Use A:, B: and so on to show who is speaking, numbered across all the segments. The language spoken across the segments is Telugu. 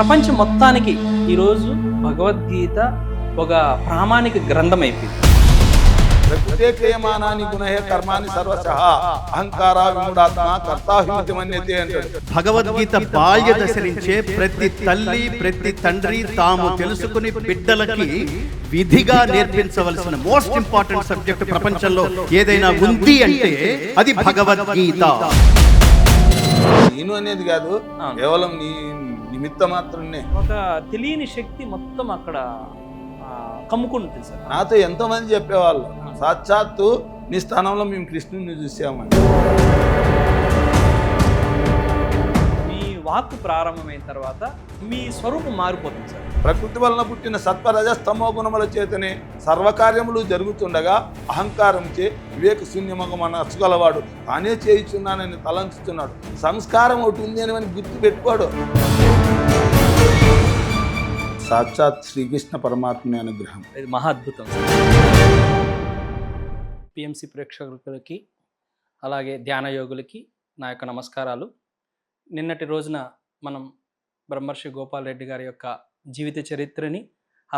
A: ప్రపంచం మొత్తానికి ఈరోజు భగవద్గీత ఒక ప్రామాణిక గ్రంథం అయిపోయింది.
B: ప్రకృతేక్రియమానాని గుణహే కర్మాని సర్వశః అహంకార విమూఢాత్మ కర్తాహిమితి మన్యతే అంటాడు.
C: భగవద్గీత బాల్య దశ నుంచే ప్రతి తల్లి ప్రతి తండ్రి తాము తెలుసుకుని బిడ్డలకి విధిగా నేర్పించవలసిన మోస్ట్ ఇంపార్టెంట్ సబ్జెక్ట్ ప్రపంచంలో ఏదైనా ఉంది అంటే అది భగవద్గీత.
B: నేను అనేది కాదు, కేవలం నీ నిమిత్త మాత్రమే.
A: ఒక తెలియని శక్తి మొత్తం అక్కడ కమ్ముకుంటుంది సార్.
B: నాతో ఎంతో మంది చెప్పేవాళ్ళు, సాక్షాత్తు నీ స్థానంలో మేము కృష్ణుని చూసామని.
A: మీ వాక్కు ప్రారంభమైన తర్వాత మీ స్వరూపం మారిపోతుంది సార్.
B: ప్రకృతి వలన పుట్టిన సత్వరజస్తమో గుణముల చేతనే సర్వకార్యములు జరుగుతుండగా అహంకారంచే వివేక శూన్యమగ మన అచ్చుగలవాడు తానే చేయిచున్నానని తలంచుతున్నాడు. సంస్కారం ఒకటి ఉంది అని గుర్తు పెట్టుకోడు. సాక్షాత్ శ్రీకృష్ణ పరమాత్మ అనుగ్రహం.
A: ఇది మహా అద్భుతం. పిఎంసి ప్రేక్షకులకి అలాగే ధ్యాన యోగులకి నా యొక్క నమస్కారాలు. నిన్నటి రోజున మనం బ్రహ్మర్షి గోపాల్ రెడ్డి గారి యొక్క జీవిత చరిత్రని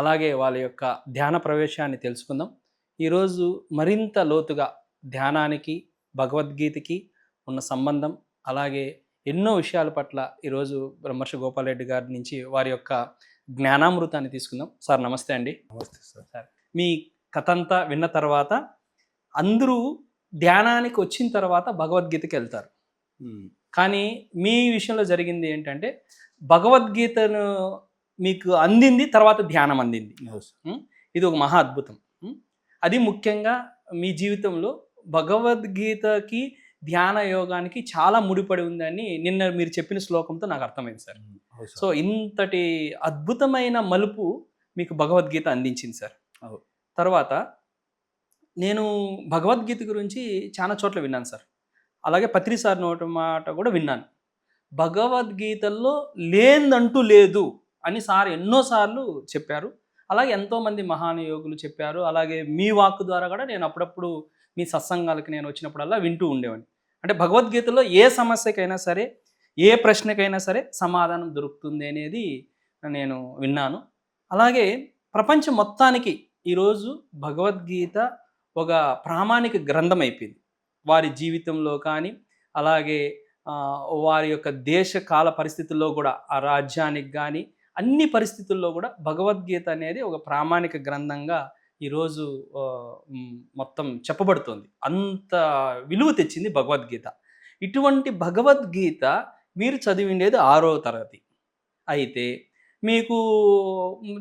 A: అలాగే వాళ్ళ యొక్క ధ్యాన ప్రవేశాన్ని తెలుసుకుందాం. ఈరోజు మరింత లోతుగా ధ్యానానికి భగవద్గీతకి ఉన్న సంబంధం అలాగే ఎన్నో విషయాల పట్ల ఈరోజు బ్రహ్మర్షి గోపాల్ రెడ్డి గారి నుంచి వారి యొక్క జ్ఞానామృతాన్ని తీసుకుందాం. సార్ నమస్తే అండి.
B: నమస్తే సార్.
A: మీ కథ అంతా విన్న తర్వాత అందరూ ధ్యానానికి వచ్చిన తర్వాత భగవద్గీతకి వెళ్తారు. కానీ మీ విషయంలో జరిగింది ఏంటంటే భగవద్గీతను మీకు అందింది, తర్వాత ధ్యానం అందింది. ఇది ఒక మహా అద్భుతం. అది ముఖ్యంగా మీ జీవితంలో భగవద్గీతకి ధ్యాన యోగానికి చాలా ముడిపడి ఉందని నిన్న మీరు చెప్పిన శ్లోకంతో నాకు అర్థమైంది సార్. సో ఇంతటి అద్భుతమైన మలుపు మీకు భగవద్గీత అందించింది సార్. తర్వాత నేను భగవద్గీత గురించి చాలా చోట్ల విన్నాను సార్. అలాగే పత్రి సార్ నోటి మాట కూడా విన్నాను. భగవద్గీతల్లో లేదంటూ లేదు అని సార్ ఎన్నోసార్లు చెప్పారు. అలాగే ఎంతోమంది మహానుయోగులు చెప్పారు. అలాగే మీ వాక్కు ద్వారా కూడా నేను అప్పుడప్పుడు మీ సత్సంగాలకి నేను వచ్చినప్పుడల్లా వింటూ ఉండేవాడిని. అంటే భగవద్గీతలో ఏ సమస్యకైనా సరే ఏ ప్రశ్నకైనా సరే సమాధానం దొరుకుతుంది అనేది నేను విన్నాను. అలాగే ప్రపంచం మొత్తానికి ఈరోజు భగవద్గీత ఒక ప్రామాణిక గ్రంథం అయిపోయింది. వారి జీవితంలో కానీ అలాగే వారి యొక్క దేశ కాల పరిస్థితుల్లో కూడా ఆ రాజ్యానికి కానీ అన్ని పరిస్థితుల్లో కూడా భగవద్గీత అనేది ఒక ప్రామాణిక గ్రంథంగా ఈరోజు మొత్తం చెప్పబడుతుంది. అంత విలువ తెచ్చింది భగవద్గీత. ఇటువంటి భగవద్గీత మీరు చదివిండేది 6వ తరగతి అయితే మీకు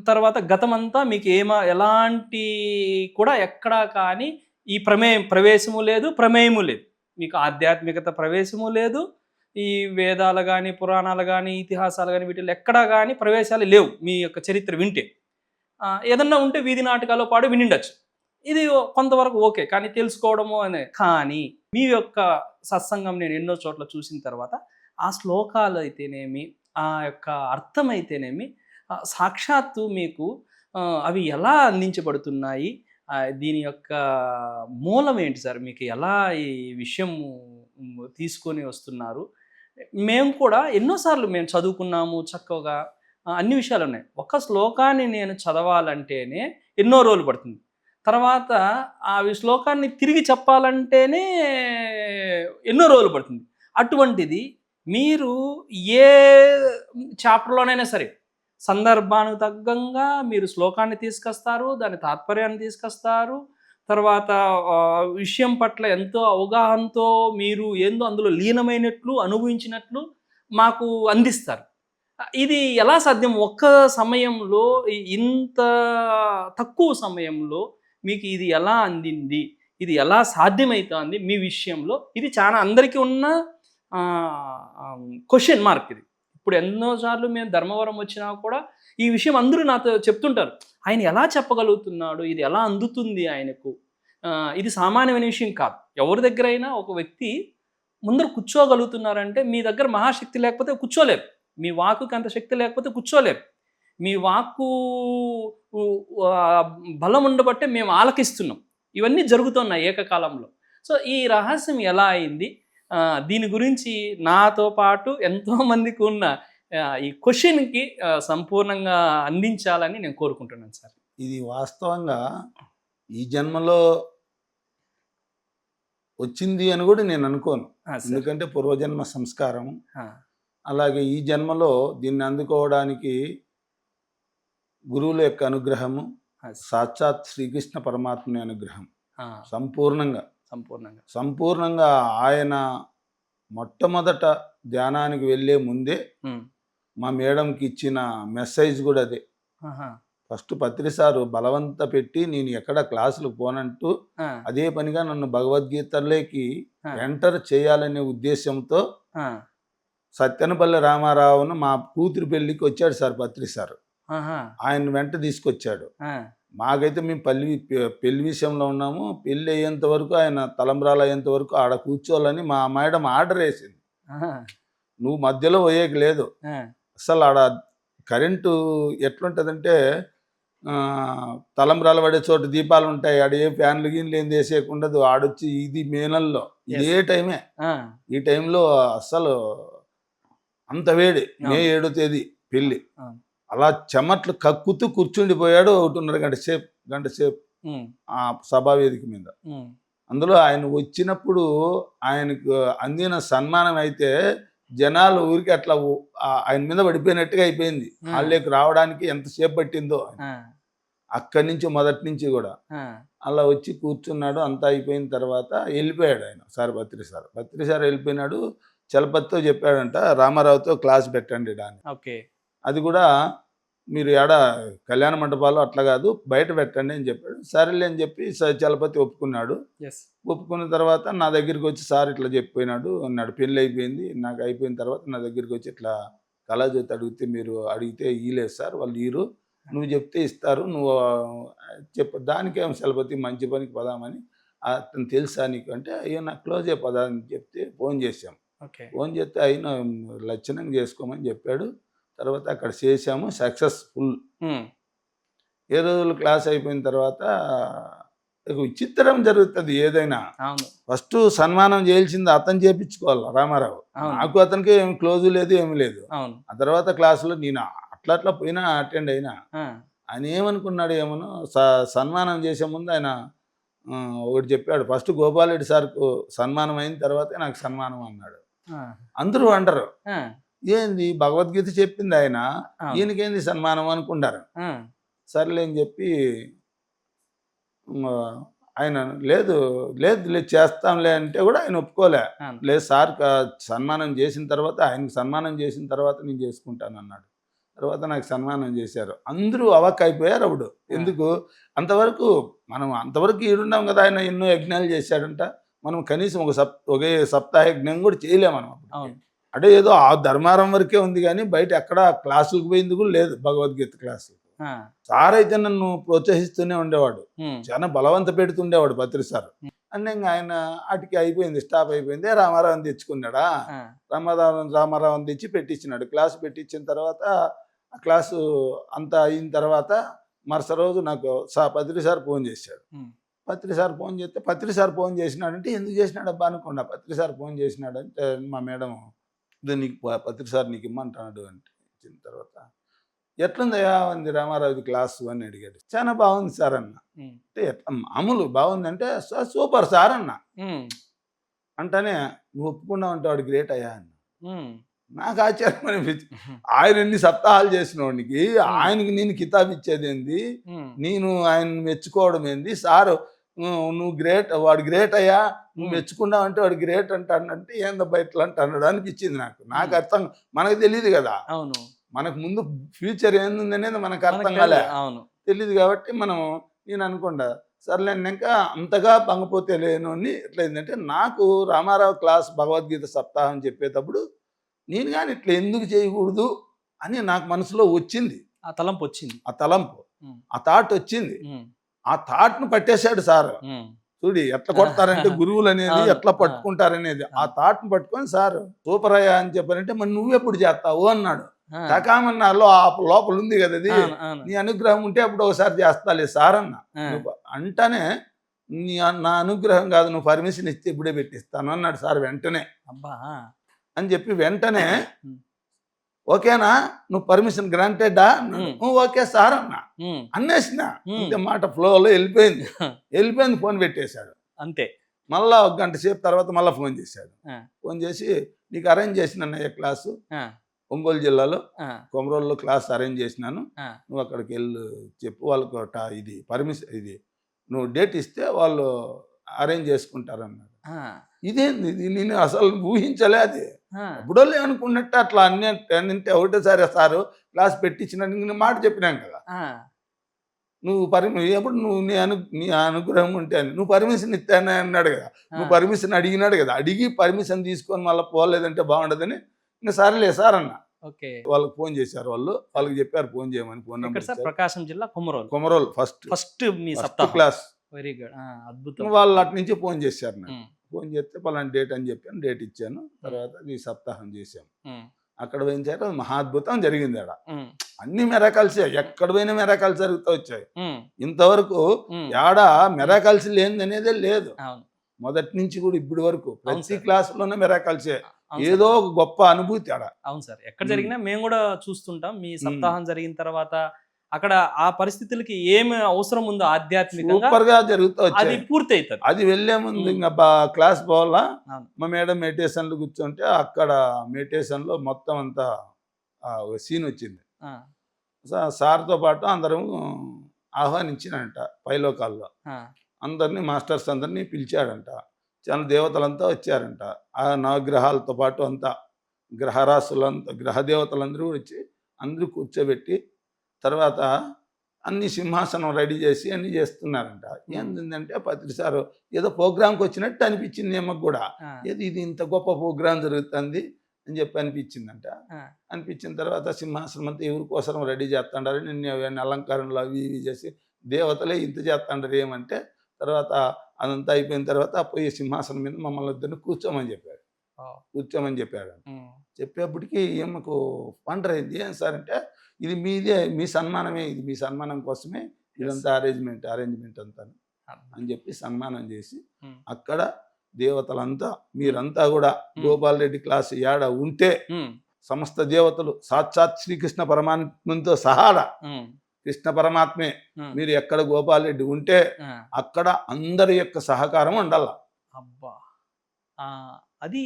A: తర్వాత గతమంతా మీకు ఎలాంటి కూడా ఎక్కడా కానీ ఈ ప్రవేశము లేదు, ప్రమేయము లేదు. మీకు ఆధ్యాత్మికత ప్రవేశము లేదు. ఈ వేదాలు కానీ పురాణాలు కానీ ఇతిహాసాలు కానీ వీటిలో ఎక్కడా కానీ ప్రవేశాలు లేవు. మీ యొక్క చరిత్ర వింటే ఏదన్నా ఉంటే వీధి నాటకాల్లో పాడు వినిండొచ్చు. ఇది కొంతవరకు ఓకే, కానీ తెలుసుకోవడము అనే. కానీ మీ యొక్క సత్సంగం నేను ఎన్నో చోట్ల చూసిన తర్వాత ఆ శ్లోకాలు అయితేనేమి ఆ యొక్క అర్థం అయితేనేమి సాక్షాత్తు మీకు అవి ఎలా అందించబడుతున్నాయి, దీని యొక్క మూలం ఏంటి సార్, మీకు ఎలా ఈ విషయం తీసుకొని వస్తున్నారు. మేము కూడా ఎన్నోసార్లు మేము చదువుకున్నాము చక్కగా, అన్ని విషయాలు ఉన్నాయి. ఒక శ్లోకాన్ని నేను చదవాలంటేనే ఎన్నో రోజులు పడుతుంది. తర్వాత ఆ శ్లోకాన్ని తిరిగి చెప్పాలంటేనే ఎన్నో రోజులు పడుతుంది. అటువంటిది మీరు ఏ చాప్టర్లోనైనా సరే సందర్భానికి తగ్గంగా మీరు శ్లోకాన్ని తీసుకొస్తారు, దాని తాత్పర్యాన్ని తీసుకొస్తారు. తర్వాత విషయం పట్ల ఎంతో అవగాహనతో మీరు ఏందో అందులో లీనమైనట్లు అనుభవించినట్లు మాకు అందిస్తారు. ఇది ఎలా సాధ్యం? ఒక్క సమయంలో ఇంత తక్కువ సమయంలో మీకు ఇది ఎలా అందింది, ఇది ఎలా సాధ్యమవుతుంది మీ విషయంలో? ఇది చాలా అందరికీ ఉన్న క్వశ్చన్ మార్క్. ఇది ఇప్పుడు ఎన్నోసార్లు మేము ధర్మవరం వచ్చినా కూడా ఈ విషయం అందరూ నాతో చెప్తుంటారు. ఆయన ఎలా చెప్పగలుగుతున్నాడు, ఇది ఎలా అందుతుంది ఆయనకు? ఇది సామాన్యమైన విషయం కాదు. ఎవరి దగ్గర అయినా ఒక వ్యక్తి ముందర కూర్చోగలుగుతున్నారంటే మీ దగ్గర మహాశక్తి లేకపోతే కూర్చోలేరు. మీ వాక్కుకి అంత శక్తి లేకపోతే కూర్చోలేరు. మీ వాక్కు బలం ఉండబట్టే మేము ఆలకిస్తున్నాం. ఇవన్నీ జరుగుతున్నాయి ఏకకాలంలో. సో ఈ రహస్యం ఎలా అయింది? దీని గురించి నాతో పాటు ఎంతోమందికి ఉన్న ఈ క్వశ్చన్కి సంపూర్ణంగా అందించాలని నేను కోరుకుంటున్నాను సార్.
B: ఇది వాస్తవంగా ఈ జన్మలో వచ్చింది అని కూడా నేను అనుకోను.
A: సార్.
B: ఎందుకంటే పూర్వజన్మ సంస్కారం,
A: ఆ,
B: అలాగే ఈ జన్మలో దీన్ని అందుకోవడానికి గురువుల యొక్క అనుగ్రహము,
A: సార్.
B: సాక్షాత్ శ్రీకృష్ణ పరమాత్మని అనుగ్రహం
A: ఆ,
B: సంపూర్ణంగా
A: సంపూర్ణంగా
B: ఆయన మొట్టమొదట ధ్యానానికి వెళ్ళే ముందే
A: ఉమ్,
B: మా మేడంకి ఇచ్చిన మెసేజ్ కూడా అదే.
A: ఆహా,
B: ఫస్ట్ పత్రి సారు బలవంత పెట్టి నేను ఎక్కడ క్లాసులు పోనంటూ
A: ఆ,
B: అదే పనిగా నన్ను భగవద్గీతలోకి
A: ఆ,
B: ఎంటర్ చేయాలనే ఉద్దేశంతో
A: ఆ,
B: సత్యనపల్లి రామారావును మా కూతురు పెళ్ళికి వచ్చాడు సార్ పత్రి సారు.
A: ఆహా,
B: ఆయన వెంట తీసుకొచ్చాడు.
A: ఆ,
B: మాకైతే మేము పెళ్లి విషయంలో ఉన్నాము. పెళ్ళి అయ్యేంత వరకు ఆయన తలంబ్రాలు అయ్యేంత వరకు ఆడ కూర్చోవాలని మా మేడం ఆర్డర్ వేసింది.
A: ఆహా,
B: నువ్వు మధ్యలో పోయేకి లేదు.
A: ఆ,
B: అసలు ఆడ కరెంటు ఎట్లుంటుందంటే తలంబ్రాలు పడే చోట దీపాలు ఉంటాయి. ఆడ ఏ ఫ్యాన్లు గీన్లు ఏం వేసేయకుండదు. ఆడొచ్చి ఇది మే నెలలో ఇదే టైమే.
A: ఆ,
B: ఈ టైంలో అస్సలు అంత వేడి. మే 7వ తేదీ పెళ్ళి.
A: ఆ,
B: అలా చెమట్లు కక్కుతూ కూర్చుండిపోయాడు 1.5 గంట సేపు
A: ఉమ్,
B: ఆ సభావేదిక మీద.
A: ఉమ్,
B: అందులో ఆయన వచ్చినప్పుడు ఆయనకు అందిన సన్మానం అయితే జనాలు ఊరికి అట్లా ఆయన మీద పడిపోయినట్టుగా అయిపోయింది. వాళ్ళకి రావడానికి ఎంతసేపు పట్టిందో.
A: ఆ,
B: అక్కడి నుంచి మొదటి నుంచి కూడా
A: ఆ,
B: అలా వచ్చి కూర్చున్నాడు. అంతా అయిపోయిన తర్వాత వెళ్ళిపోయాడు ఆయన పత్రి సార్ వెళ్ళిపోయినాడు. చలపతితో చెప్పాడంట రామారావుతో క్లాస్ పెట్టండి అని.
A: ఓకే.
B: అది కూడా మీరు కళ్యాణ మండపాలు అట్లా కాదు బయట పెట్టండి అని చెప్పాడు. సరేలే అని చెప్పి చలపతి ఒప్పుకున్నాడు.
A: ఎస్.
B: ఒప్పుకున్న తర్వాత నా దగ్గరికి వచ్చి సార్ ఇట్లా చెప్పిపోయినాడు అన్నాడు. పెళ్ళి అయిపోయింది. నాకు అయిపోయిన తర్వాత నా దగ్గరికి వచ్చి ఇట్లా కళాజ్యోతి అడిగితే మీరు అడిగితే ఇయ్యలేదు సార్, వాళ్ళు ఇయ్యరు, నువ్వు చెప్తే ఇస్తారు, నువ్వు చెప్పు, దానికేమో చలపతి మంచి పనికి పదామని అతను తెలుసా నీకు అంటే అయ్యో నాకు క్లోజే పదా అని చెప్తే ఫోన్ చేసాం.
A: ఓకే.
B: ఫోన్ చేస్తే అయినా లక్షణంగా చేసుకోమని చెప్పాడు. తర్వాత అక్కడ చేసాము, సక్సెస్ఫుల్. ఏ రోజులు క్లాస్ అయిపోయిన తర్వాత విచిత్రం జరుగుతుంది ఏదైనా. ఫస్ట్ సన్మానం చేయాల్సింది అతను చేయించుకోవాలి రామారావు. నాకు అతనికి ఏమి క్లోజు లేదు, ఏమి లేదు. ఆ తర్వాత క్లాసులో నేను అట్లా పోయినా అటెండ్ అయినా. ఆయన ఏమనుకున్నాడు ఏమో, సన్మానం చేసే ముందు ఆయన ఒకటి చెప్పాడు. ఫస్ట్ గోపాలరెడ్డి సార్కు సన్మానం అయిన తర్వాతే నాకు సన్మానం అన్నాడు. అందరూ అంటారు ఏంది భగవద్గీత చెప్పింది ఆయన, ఈయనకేంది సన్మానం అనుకుంటారు. సర్లే అని చెప్పి ఆయన లేదు లేదు లేదు చేస్తాంలే అంటే కూడా ఆయన ఒప్పుకోలే. లేదు సార్ సన్మానం చేసిన తర్వాత, ఆయనకు సన్మానం చేసిన తర్వాత నేను చేసుకుంటాను అన్నాడు. తర్వాత నాకు సన్మానం చేశారు. అందరూ అవాక్ అయిపోయారు అప్పుడు. ఎందుకు అంతవరకు మనం అంతవరకు ఈడున్నాం కదా, ఆయన ఎన్నో యజ్ఞాలు చేశాడంట. మనం కనీసం ఒకే సప్తాహ యజ్ఞం కూడా చేయలేము మనం. అంటే ఏదో ఆ ధర్మారం వరకే ఉంది కానీ బయట ఎక్కడ క్లాసులకు పోయింది కూడా లేదు భగవద్గీత క్లాసు. సార్ అయితే నన్ను ప్రోత్సహిస్తూనే ఉండేవాడు, చాలా బలవంత పెడుతుండేవాడు పత్రి సార్. అంటే ఇంకా ఆయన అటుకి అయిపోయింది, స్టాప్ అయిపోయింది. రామారావుని తెచ్చుకున్నాడా, రామారావుని తెచ్చి పెట్టించినాడు. క్లాసు పెట్టించిన తర్వాత ఆ క్లాసు అంతా అయిన తర్వాత మరుసటి రోజు నాకు పత్రి సార్ ఫోన్ చేశాడు. పత్రి సార్ ఫోన్ చేస్తే పత్రి సార్ ఫోన్ చేసినాడంటే ఎందుకు చేసినాడు అబ్బా అనుకోండి. పత్రి సార్ ఫోన్ చేసినాడంటే మా మేడం నీకు పత్రి సార్ నీకు ఇమ్మంటున్నాడు అంటే ఇచ్చిన తర్వాత ఎట్లుందయా ఉంది రామారావుది క్లాసు అని అడిగాడు. చాలా బాగుంది సార్ అన్న. అంటే మామూలు బాగుంది అంటే సూపర్ సార్ అన్న. అంటేనే నువ్వు ఒప్పుకున్నావు అంటే వాడు గ్రేట్ అయ్యా అన్న. నాకు ఆశ్చర్యం అనిపించింది. ఆయన ఎన్ని సప్తాహాలు చేసిన వాడికి ఆయనకి నేను కితాబ్ ఇచ్చేది ఏంది, నేను ఆయన మెచ్చుకోవడం ఏంది, సారు నువ్వు గ్రేట్, వాడు గ్రేట్ అయ్యా, నువ్వు మెచ్చుకున్నావు అంటే వాడు గ్రేట్ అంటాడంటే ఏందబ్బా ఇట్లా అంటాడు అనిపించింది నాకు అర్థం. మనకు తెలియదు కదా, మనకు ముందు ఫ్యూచర్ ఏంది అనేది మనకు అర్థం కాలే, తెలియదు. కాబట్టి నేను అనుకుంటా సర్లేక అంతగా పంగపోతే లేను అని. ఎట్లా ఏంటంటే నాకు రామారావు క్లాస్ భగవద్గీత సప్తాహం చెప్పేటప్పుడు నేను కానీ ఇట్లా ఎందుకు చేయకూడదు అని నాకు మనసులో వచ్చింది. ఆ తలంపు ఆ థాట్ వచ్చింది. ఆ థాట్ను పట్టేశాడు సార్. చూడి ఎట్లా కొడతారంటే గురువులు అనేది ఎట్లా పట్టుకుంటారనేది. ఆ థాట్ను పట్టుకొని సార్ సూపర్ అయ్యా అని చెప్పారంటే మరి నువ్వెప్పుడు చేస్తావు అన్నాడు. తకామన్నాలో ఆ లోపల ఉంది కదా అది, నీ అనుగ్రహం ఉంటే అప్పుడు ఒకసారి చేస్తాలే సార్ అన్న. అంటేనే నా అనుగ్రహం కాదు, నువ్వు పర్మిషన్ ఇస్తే ఇప్పుడే పెట్టిస్తాను అన్నాడు సార్. వెంటనే అని చెప్పి వెంటనే ఓకేనా, నువ్వు పర్మిషన్ గ్రాంటెడా? ఓకే సార్ అన్న
A: ఉమ్,
B: అన్నేసిన.
A: ఉమ్.
B: అంతే మాట ఫ్లోలో వెళ్ళిపోయింది. ఫోన్ పెట్టేశాడు.
A: అంతే.
B: మళ్ళా 1 గంట సేపు తర్వాత మళ్ళీ ఫోన్ చేశాడు.
A: ఆ,
B: ఫోన్ చేసి నీకు అరేంజ్ చేసిన అన్నయ్య క్లాసు
A: ఆ,
B: ఒంగోలు జిల్లాలో
A: ఆ,
B: కొమరోల్లో క్లాస్ అరేంజ్ చేసినాను,
A: ఆ,
B: నువ్వు అక్కడికి వెళ్ళి చెప్పు వాళ్ళకు ఇది పర్మిషన్, ఇది నువ్వు డేట్ ఇస్తే వాళ్ళు అరేంజ్ చేసుకుంటారన్నాడు.
A: ఆ,
B: ఇదేంది ఇది, నేను అసలు ఊహించలే. అది
A: ఆ,
B: ఎప్పుడో అనుకున్నట్టు అట్లా అంటే ఒకటేసారి సారు క్లాస్ పెట్టించినట్టు నేను మాట చెప్పినాం కదా,
A: ఆ,
B: నువ్వు ఎప్పుడు నువ్వు నీ అనుగ్రహం ఉంటే అని నువ్వు పర్మిషన్ ఇస్తానే అన్నాడు కదా, నువ్వు పర్మిషన్ అడిగినాడు కదా, అడిగి పర్మిషన్ తీసుకొని మళ్ళీ పోలేదంటే బాగుండదని ఇంకా సరేలే సార్ అన్న.
A: ఓకే.
B: వాళ్ళకి ఫోన్ చేశారు, వాళ్ళకి చెప్పారు ఫోన్ చేయమని. ఫోన్
A: ఇక్కడ
B: నెంబర్
A: సార్ ప్రకాశం జిల్లా కొమరోలు
B: ఫస్ట్
A: మీ సప్తాహం.
B: క్లాస్.
A: వెరీ గుడ్, అద్భుతం.
B: వాళ్ళు అటు నుంచి ఫోన్ చేశారు నాకు.
A: ఉమ్,
B: ఫోన్ చేస్తే పలానా డేట్ అని చెప్పాను, డేట్ ఇచ్చాను. తర్వాత ఈ సప్తాహం చేశాం.
A: ఉమ్,
B: అక్కడ పోయించారు, మహాద్భుతం జరిగింది. ఆడ
A: ఉమ్,
B: అన్ని మెరాకల్సే, ఎక్కడ పోయినా మెరాకల్స్ జరుగుతూ వచ్చాయి.
A: ఉమ్,
B: ఇంతవరకు
A: ఉమ్.
B: ఆడ మెరాకల్స్ లేనిది అనేదే లేదు.
A: అవును,
B: మొదటి నుంచి కూడా ఇప్పటి వరకు ప్రతి
A: సార్.
B: క్లాసులోనే మెరాకల్సే.
A: అవును
B: ఏదో
A: సార్.
B: ఒక గొప్ప అనుభూతి ఆడ.
A: అవును సార్, ఎక్కడ జరిగినా మేము కూడా చూస్తుంటాం. మీ సప్తాహం జరిగిన తర్వాత అక్కడ ఆ పరిస్థితులకి ఏమి అవసరం ఉందో ఆధ్యాత్మికంగా
B: సూపర్ గా జరుగుతూ
A: అది
B: వచ్చాయి.
A: పూర్తి అవుతుంది.
B: అది వెళ్లే ముందు ఇంకా క్లాస్ పోవాలా,
A: అవును.
B: మా మేడం మెడిటేషన్లు కూర్చుంటే అక్కడ మెడిటేషన్ లో మొత్తం అంతా ఒక సీన్ వచ్చింది.
A: ఆ,
B: సార్తో పాటు అందరం ఆహ్వానించినంట పైలోకాల్లో.
A: ఆ,
B: అందరినీ మాస్టర్స్ అందరినీ పిలిచాడంట. చాలా దేవతలంతా వచ్చారంట. ఆ నవగ్రహాలతో పాటు అంతా గ్రహరాశులంతా గ్రహదేవతలందరూ వచ్చి అందరూ కూర్చోబెట్టి తర్వాత అన్ని సింహాసనం రెడీ చేసి అన్ని చేస్తున్నారంట. ఏంటంటే పత్రిసారు ఏదో ప్రోగ్రాంకి వచ్చినట్టు అనిపించింది ఏమకు కూడా.
A: ఆ,
B: ఏది ఇది ఇంత గొప్ప ప్రోగ్రాం జరుగుతుంది అని చెప్పి అనిపించిందంట.
A: ఆ,
B: అనిపించిన తర్వాత సింహాసనం అంతా ఎవరి కోసం రెడీ చేస్తాడారు, నేను అలంకారంలో అవి ఇవి చేసి దేవతలే ఇంత చేస్తాడారు ఏమంటే, తర్వాత అదంతా అయిపోయిన తర్వాత పోయి సింహాసనం మీద మమ్మల్ని ఇద్దరిని కూర్చోమని చెప్పాడు.
A: ఆ,
B: కూర్చోమని చెప్పాడు.
A: ఉమ్,
B: చెప్పేప్పటికీ ఏమకు వండర్ అయింది. ఏం సార్ అంటే, ఇది మీదే, మీ సన్మానమే, ఇది మీ సన్మానం కోసమే ఇదంతా అరేంజ్మెంట్ అంతా అని చెప్పి సన్మానం చేసి
A: ఉమ్,
B: అక్కడ దేవతలంతా మీరంతా కూడా గోపాల్ రెడ్డి క్లాస్ యాడ ఉంటే
A: ఉమ్,
B: సమస్త దేవతలు సాక్షాత్ శ్రీకృష్ణ పరమాత్మతో సహాడా
A: ఉమ్,
B: కృష్ణ పరమాత్మే,
A: ఉమ్.
B: మీరు ఎక్కడ గోపాల్ రెడ్డి ఉంటే
A: ఆ,
B: అక్కడ అందరి యొక్క సహకారం ఉండాల.
A: అబ్బా, ఆ, అది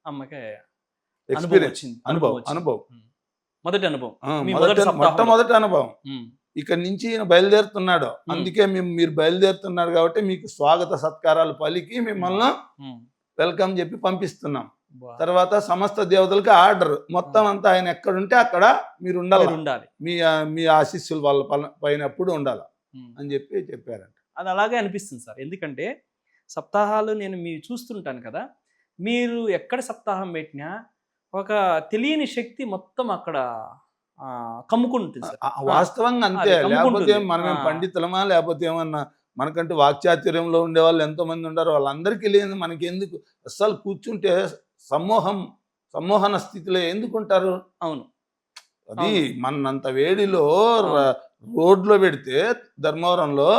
A: అమ్మకి అనుభవం
B: ఎక్స్పీరియన్స్,
A: వచ్చింది.
B: అనుభవం
A: ఉమ్. మొదటి అనుభవం, మీ మొదటి సప్తాహంలో.
B: మొట్టమొదటి అనుభవం.
A: ఉమ్,
B: ఇక్కడ నుంచి ఈయన బయలుదేరుతున్నాడు. అందుకే మీరు బయలుదేరుతున్నారు కాబట్టి మీకు స్వాగత సత్కారాలు పలికి మిమ్మల్ని
A: ఉమ్,
B: వెల్కమ్ చెప్పి పంపిస్తున్నాం.
A: అబ్బా,
B: తర్వాత సమస్త దేవతలకి ఆర్డర్ మొత్తం అంతా ఆయన ఎక్కడుంటే అక్కడ మీరు ఉండాలి,
A: మీరు ఉండాలి.
B: మీ ఆశీస్సులు వాళ్ళ పైన ఎప్పుడు ఉండాలి
A: ఉమ్.
B: అని చెప్పారంట.
A: అది అలాగే అనిపిస్తుంది సార్. ఎందుకంటే సప్తాహాలు నేను చూస్తుంటాను కదా, మీరు ఎక్కడ సప్తాహం పెట్టినా ఒక తెలియని శక్తి మొత్తం అక్కడ కమ్ముకుంటుంది సార్.
B: వాస్తవంగా అంతే.
A: అది కమ్ముకుంటుంది.
B: లేకపోతే మనమేం పండితులమా, లేకపోతే ఏమన్నా మనకంటే వాక్చాతుర్యంలో ఉండే వాళ్ళు ఎంతో మంది ఉన్నారు, వాళ్ళందరికీ లేదు మనకి ఎందుకు? అస్సలు కూర్చుంటే సమ్మోహన స్థితిలో ఎందుకుంటారు?
A: అవును,
B: అది మనంత వేడిలో రోడ్లో పెడితే ధర్మవరంలో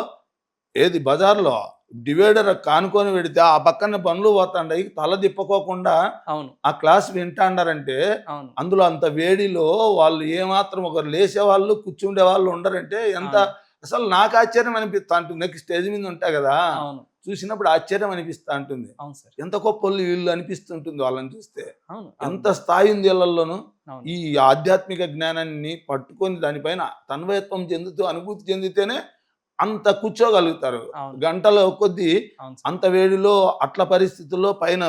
B: ఏది బజార్లో డివైడర్ కానుకొని పెడితే ఆ పక్కన బండ్లు పోతాండాయి, తల తిప్పుకోకుండా
A: అవును,
B: ఆ క్లాస్ వింటాండారంటే
A: అవును,
B: అందులో అంత వేడిలో వాళ్ళు ఏమాత్రం ఒకరు లేచే వాళ్ళు కూర్చుండే వాళ్ళు ఉండరంటే ఎంత అసలు నాకు ఆశ్చర్యం అనిపిస్తా ఉంటుంది. నెక్స్ట్ స్టేజ్ మీద ఉంటా కదా,
A: అవును,
B: చూసినప్పుడు ఆశ్చర్యం అనిపిస్తా ఉంటుంది.
A: అవును సార్,
B: ఎంత గొప్ప వీళ్ళు అనిపిస్తుంటుంది వాళ్ళని చూస్తే.
A: అవును,
B: ఎంత స్థాయి ఉంది వీళ్ళల్లోనూ.
A: అవును,
B: ఈ ఆధ్యాత్మిక జ్ఞానాన్ని పట్టుకొని దానిపైన తన్వయత్వం చెందుతూ అనుభూతి చెందితేనే అంత కూర్చోగలుగుతారు.
A: అవును,
B: గంటల కొద్దీ
A: అవును సార్,
B: అంత వేడిలో అట్ల పరిస్థితుల్లో పైన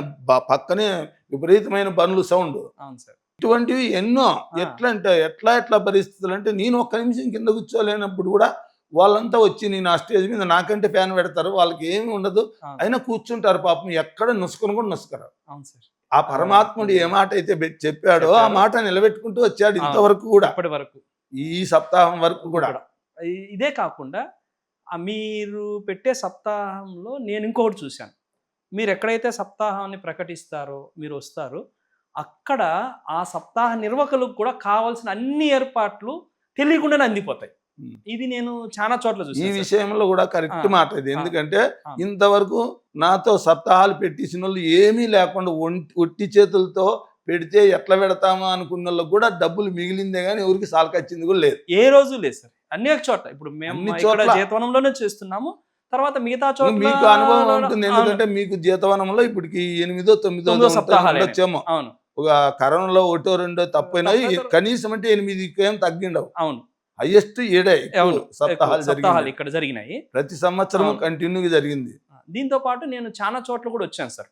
B: పక్కనే విపరీతమైన బండ్లు సౌండ్,
A: అవును సార్.
B: ఇటువంటివి ఎన్నో. ఎట్లా పరిస్థితులు అంటే నేను ఒక్క నిమిషం కింద కూర్చోలేనప్పుడు కూడా వాళ్ళంతా వచ్చి నేను ఆ స్టేజ్ మీద నాకంటే ఫ్యాన్ పెడతారు, వాళ్ళకి ఏమి ఉండదు, అయినా కూర్చుంటారు. పాపం ఎక్కడ నొసుకొని కూడా నొసుకరు.
A: అవును సార్.
B: ఆ పరమాత్ముడు ఏ మాట అయితే చెప్పాడో ఆ మాట నిలబెట్టుకుంటూ వచ్చాడు ఇంతవరకు కూడా,
A: ఇప్పటి వరకు,
B: ఈ సప్తాహం వరకు కూడా.
A: ఇదే కాకుండా మీరు పెట్టే సప్తాహంలో నేను ఇంకొకటి చూశాను. మీరు ఎక్కడైతే సప్తాహాన్ని ప్రకటిస్తారో, మీరు వస్తారో అక్కడ ఆ సప్తాహ నిర్వాహకులకు కూడా కావాల్సిన అన్ని ఏర్పాట్లు తెలియకుండానే అందిపోతాయి. ఇది నేను చాలా చోట్ల
B: ఈ
A: చూసాను.
B: విషయంలో కూడా కరెక్ట్ మాట ఇది. ఎందుకంటే ఇంతవరకు నాతో సప్తాహాలు పెట్టించిన వాళ్ళు ఏమీ లేకుండా ఒట్టి చేతులతో పెడితే ఎట్లా పెడతామో అనుకున్న వాళ్ళకి కూడా డబ్బులు మిగిలిందే కానీ ఎవరికి సాలకొచ్చింది కూడా లేదు.
A: ఏ రోజు లేదు సార్. అనేక చోట్ల ఇప్పుడు మేము
B: అన్ని
A: ఇక్కడ
B: చోట్ల.
A: జీతవనంలోనే చేస్తున్నాము. తర్వాత మిగతా చోట్ల
B: మీకు అనుభవం ఉంటుంది, ఎందుకంటే మీకు జీతవనంలో ఇప్పటికి 8ో 9ో
A: సప్తాహాలు
B: ఉండొచ్చేమో.
A: అవును
B: ఒక కరోనాలో 1 2 తప్పైనాయి,
A: తప్ప-
B: కనీసం అంటే 8 ఏం తగ్గిండవు.
A: అవును
B: హైయెస్ట్ ఏడే
A: అవును
B: సప్తాహాలు
A: సప్తాహాలు
B: జరిగింది.
A: ఇక్కడ జరిగినాయి.
B: ప్రతి సంవత్సరం
A: అవును.
B: కంటిన్యూగా జరిగింది.
A: దీంతో పాటు నేను చాలా చోట్ల కూడా వచ్చాను సార్.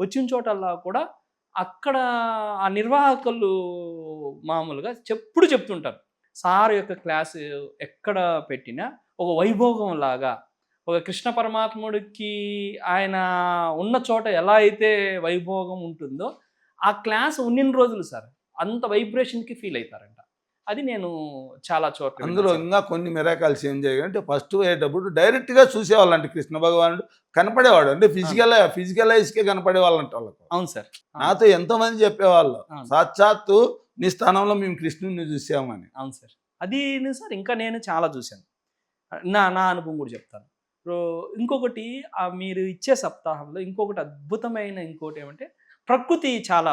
A: వచ్చిన చోటల్లా కూడా అక్కడ ఆ నిర్వాహకులు మామూలుగా ఎప్పుడు చెప్తుంటారు, సార్ యొక్క క్లాసు ఎక్కడ పెట్టినా ఒక వైభోగం లాగా, ఒక కృష్ణ పరమాత్ముడికి ఆయన ఉన్న చోట ఎలా అయితే వైభోగం ఉంటుందో ఆ క్లాస్ ఉన్నన్ని రోజులు సార్ అంత వైబ్రేషన్కి ఫీల్ అవుతారంట. అది నేను చాలా చోట్ల
B: అందులో
A: విన్నాను సార్.
B: ఇంకా కొన్ని మిరాకల్స్ ఏం చేయాలంటే ఫస్ట్ పోయేటప్పుడు డైరెక్ట్గా చూసేవాళ్ళు అంటే కృష్ణ భగవానుడు కనపడేవాడు, అంటే ఫిజికలైజ్కే కనపడేవాళ్ళంట వాళ్ళకు.
A: అవును సార్.
B: నాతో ఎంతోమంది చెప్పేవాళ్ళు
A: అవును.
B: సాక్షాత్తు నీ స్థానంలో మేము కృష్ణుని చూసామని.
A: అవును సార్. అది సార్ ఇంకా నేను చాలా చూశాను. నా నా అనుభవం కూడా చెప్తాను. ఇంకొకటి మీరు ఇచ్చే సప్తాహంలో ఇంకొకటి అద్భుతమైన ఇంకోటి ఏమంటే ప్రకృతి చాలా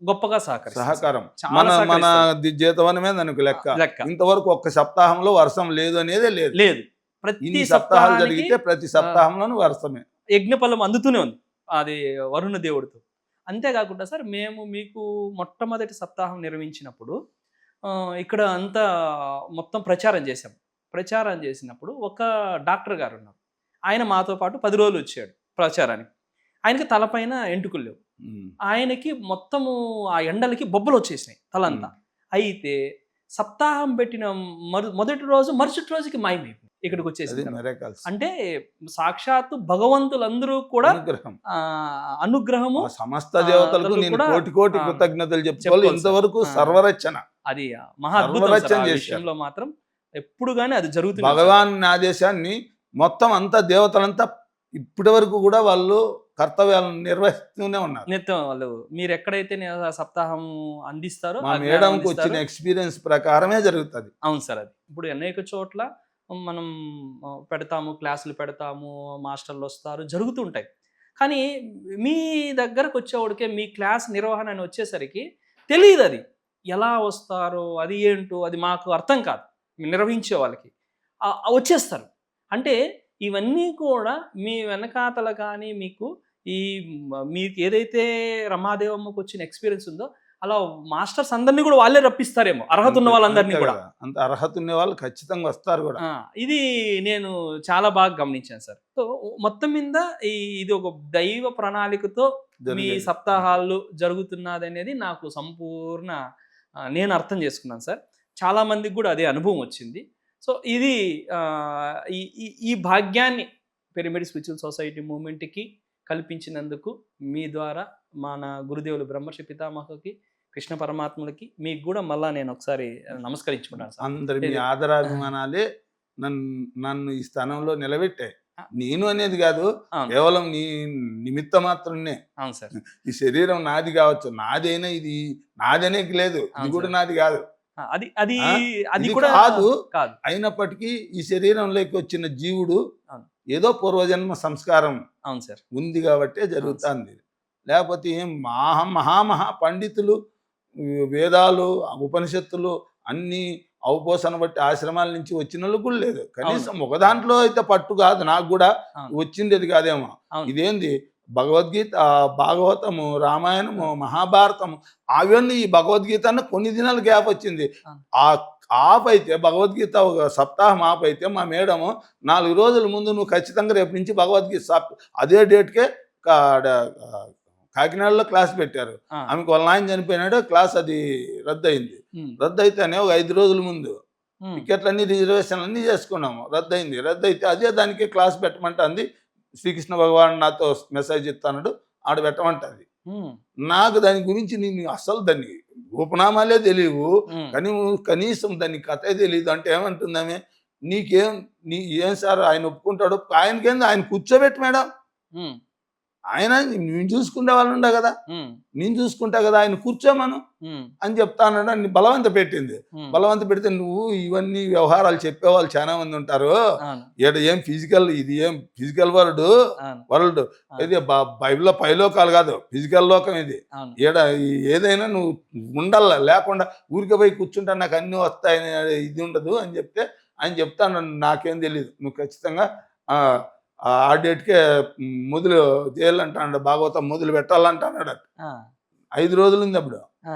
A: గొప్పగా
B: సహకారం
A: చాలా
B: మన
A: సహకరిస్తుంది.
B: జీతవనమే దానికి లెక్క.
A: లెక్క
B: ఇంతవరకు ఒక్క సప్తాహంలో వర్షం లేదు అనేదే లేదు.
A: లేదు. ప్రతి
B: ఇన్ని సప్తాహాలు
A: సప్తాహానికి
B: జరిగితే ప్రతి సప్తాహంలోనూ వర్షమే.
A: యజ్ఞఫలం అందుతూనే ఉంది అది వరుణ దేవుడితో. అంతేకాకుండా సార్ మేము మీకు మొట్టమొదటి సప్తాహం నిర్వహించినప్పుడు ఇక్కడ అంతా మొత్తం ప్రచారం చేశాం. ప్రచారం చేసినప్పుడు ఒక డాక్టర్ గారు ఉన్నారు. ఆయన మాతో పాటు 10 రోజులు వచ్చాడు ప్రచారానికి. ఆయనకి తలపైన ఎంటుకలు లేవు. ఆయనకి మొత్తము ఆ ఎండలకి బొబ్బలు వచ్చేసినాయి తలంతా. అయితే సప్తాహం పెట్టిన మొదటి రోజు మరుసటి రోజుకి మాయమైపోయింది ఇక్కడికి వచ్చేసి. అంటే సాక్షాత్తు భగవంతులందరూ కూడా అనుగ్రహము,
B: సమస్త దేవతలకు నేను కోటి కోటి కృతజ్ఞతలు చెప్పుకోవాలి. ఇంతవరకు సర్వరచన
A: అది మహా అద్భుతం విషయంలో మాత్రం ఎప్పుడు కానీ అది జరుగుతుంది.
B: భగవాన్ ఆదేశాన్ని మొత్తం అంతా దేవతలంతా ఇప్పటి వరకు కూడా వాళ్ళు కర్తవ్యాలను నిర్వహిస్తూనే ఉన్నారు.
A: నిత్యం వాళ్ళు మీరు ఎక్కడైతే సప్తాహం అందిస్తారో
B: మా మేడంకి వచ్చిన ఎక్స్పీరియన్స్ ప్రకారమే జరుగుతుంది.
A: అవును సార్. అది ఇప్పుడు అనేక చోట్ల మనం పెడతాము, క్లాసులు పెడతాము, మాస్టర్లు వస్తారు, జరుగుతుంటాయి. కానీ మీ దగ్గరకు వచ్చేవాడికే మీ క్లాస్ నిర్వహణ అని వచ్చేసరికి తెలియదు అది ఎలా వస్తారో, అది ఏంటో అది మాకు అర్థం కాదు. నిర్వహించే వాళ్ళకి వచ్చేస్తారు. అంటే ఇవన్నీ కూడా మీ వెనకాతల కానీ మీకు మీకు ఏదైతే రమాదేవమ్మకు వచ్చిన ఎక్స్పీరియన్స్ ఉందో అలా మాస్టర్స్ అందరినీ కూడా వాళ్ళే రప్పిస్తారేమో, అర్హత ఉన్న వాళ్ళందరినీ కూడా.
B: అంత అర్హత ఉన్న వాళ్ళు ఖచ్చితంగా వస్తారు కూడా.
A: ఇది నేను చాలా బాగా గమనించాను సార్. సో మొత్తం మీద ఇది ఒక దైవ ప్రణాళికతో మీ సప్తాహాలు జరుగుతున్నది అనేది నాకు సంపూర్ణ నేను అర్థం చేసుకున్నాను సార్. చాలా మందికి కూడా అదే అనుభవం వచ్చింది. సో ఇది ఈ భాగ్యాన్ని పిరమిడ్ స్పిరిచువల్ సొసైటీ మూవ్మెంట్కి కల్పించినందుకు మీ ద్వారా మన గురుదేవులు బ్రహ్మర్షి పితామహకి, కృష్ణ పరమాత్ములకి, మీకు కూడా మళ్ళా నేను ఒకసారి నమస్కరించుకుంటాను సార్.
B: అందరి మీ ఆదరాభిమానాలే నన్ను ఈ స్థానంలో నిలబెట్టాయి. నేను అనేది కాదు, కేవలం నీ నిమిత్త మాత్రమే.
A: అవును సార్.
B: ఈ శరీరం నాది కావచ్చు, నాదైనా ఇది నాదనే లేదు, ఇది కూడా నాది కాదు.
A: అది అది అది కూడా
B: కాదు.
A: కాదు
B: అయినప్పటికీ ఈ శరీరంలోకి వచ్చిన జీవుడు ఏదో పూర్వజన్మ సంస్కారం
A: అవును సార్
B: ఉంది కాబట్టి జరుగుతుంది. లేకపోతే ఏం మహా పండితులు, వేదాలు, ఉపనిషత్తులు అన్ని అవపోసన బట్టి ఆశ్రమాల నుంచి వచ్చిన వాళ్ళు కూడా లేదు. కనీసం ఒక దాంట్లో అయితే పట్టు కాదు, నాకు కూడా వచ్చిండేది కాదేమో. ఇదేంది భగవద్గీత, భాగవతము, రామాయణము, మహాభారతము, అవన్నీ ఈ భగవద్గీత అన్న కొన్ని దినాలు గ్యాప్ వచ్చింది. ఆప్ అయితే భగవద్గీత ఒక సప్తాహం ఆప్ అయితే మా మేడము 4 రోజుల ముందు నువ్వు ఖచ్చితంగా రేపు నుంచి భగవద్గీత అదే డేట్కే కాకినాడలో క్లాస్ పెట్టారు. ఆమెకు వాళ్ళ నాయన చనిపోయినాడు, క్లాస్ అది రద్దు అయింది. రద్దు అయితేనే ఒక 5 రోజుల ముందు టికెట్లన్నీ రిజర్వేషన్లు అన్నీ చేసుకున్నాము. రద్దు అయింది. రద్దు అయితే అదే దానికి క్లాస్ పెట్టమంటుంది. శ్రీకృష్ణ భగవాన్ నాతో మెసేజ్ ఇస్తాడు, ఆడ పెట్టమంటుంది. నాకు దాని గురించి నేను అసలు దాన్ని ఉపనామాలే తెలియవు, కానీ కనీసం దాని కథే తెలియదు. అంటే ఏమంటుందామే, ఏం సార్ ఆయన ఒప్పుకుంటాడు, ఆయనకేంది ఆయన కూర్చోబెట్టి మేడం, ఆయన నేను చూసుకునే వాళ్ళు ఉండే కదా,
A: ఉమ్,
B: నేను చూసుకుంటా కదా, ఆయన కూర్చోమను
A: ఉమ్,
B: అని చెప్తాను అని బలవంత పెట్టింది.
A: ఉమ్,
B: బలవంత పెడితే నువ్వు ఇవన్నీ వ్యవహారాలు చెప్పేవాళ్ళు చాలా మంది ఉంటారు,
A: అవును,
B: ఏం ఫిజికల్, ఇది ఏం ఫిజికల్ వరల్డ్,
A: అవును,
B: ఇది బైబిల్లో పైలోకాలు కాదు, ఫిజికల్ లోకం ఇది.
A: అవును,
B: ఏదైనా నువ్వు ఉండాల, లేకుండా ఊరికే పోయి కూర్చుంటా నాకు అన్నీ వస్తాయని ఇది ఉండదు అని చెప్తే ఆయన చెప్తాను నాకేం తెలియదు, నువ్వు ఖచ్చితంగా ఆ డేట్కే మొదలు చేయాలంటాడు, భాగవతం మొదలు పెట్టాలంటున్నాడు.
A: ఆ,
B: 5 రోజులు ఉంది అప్పుడు.
A: ఆ,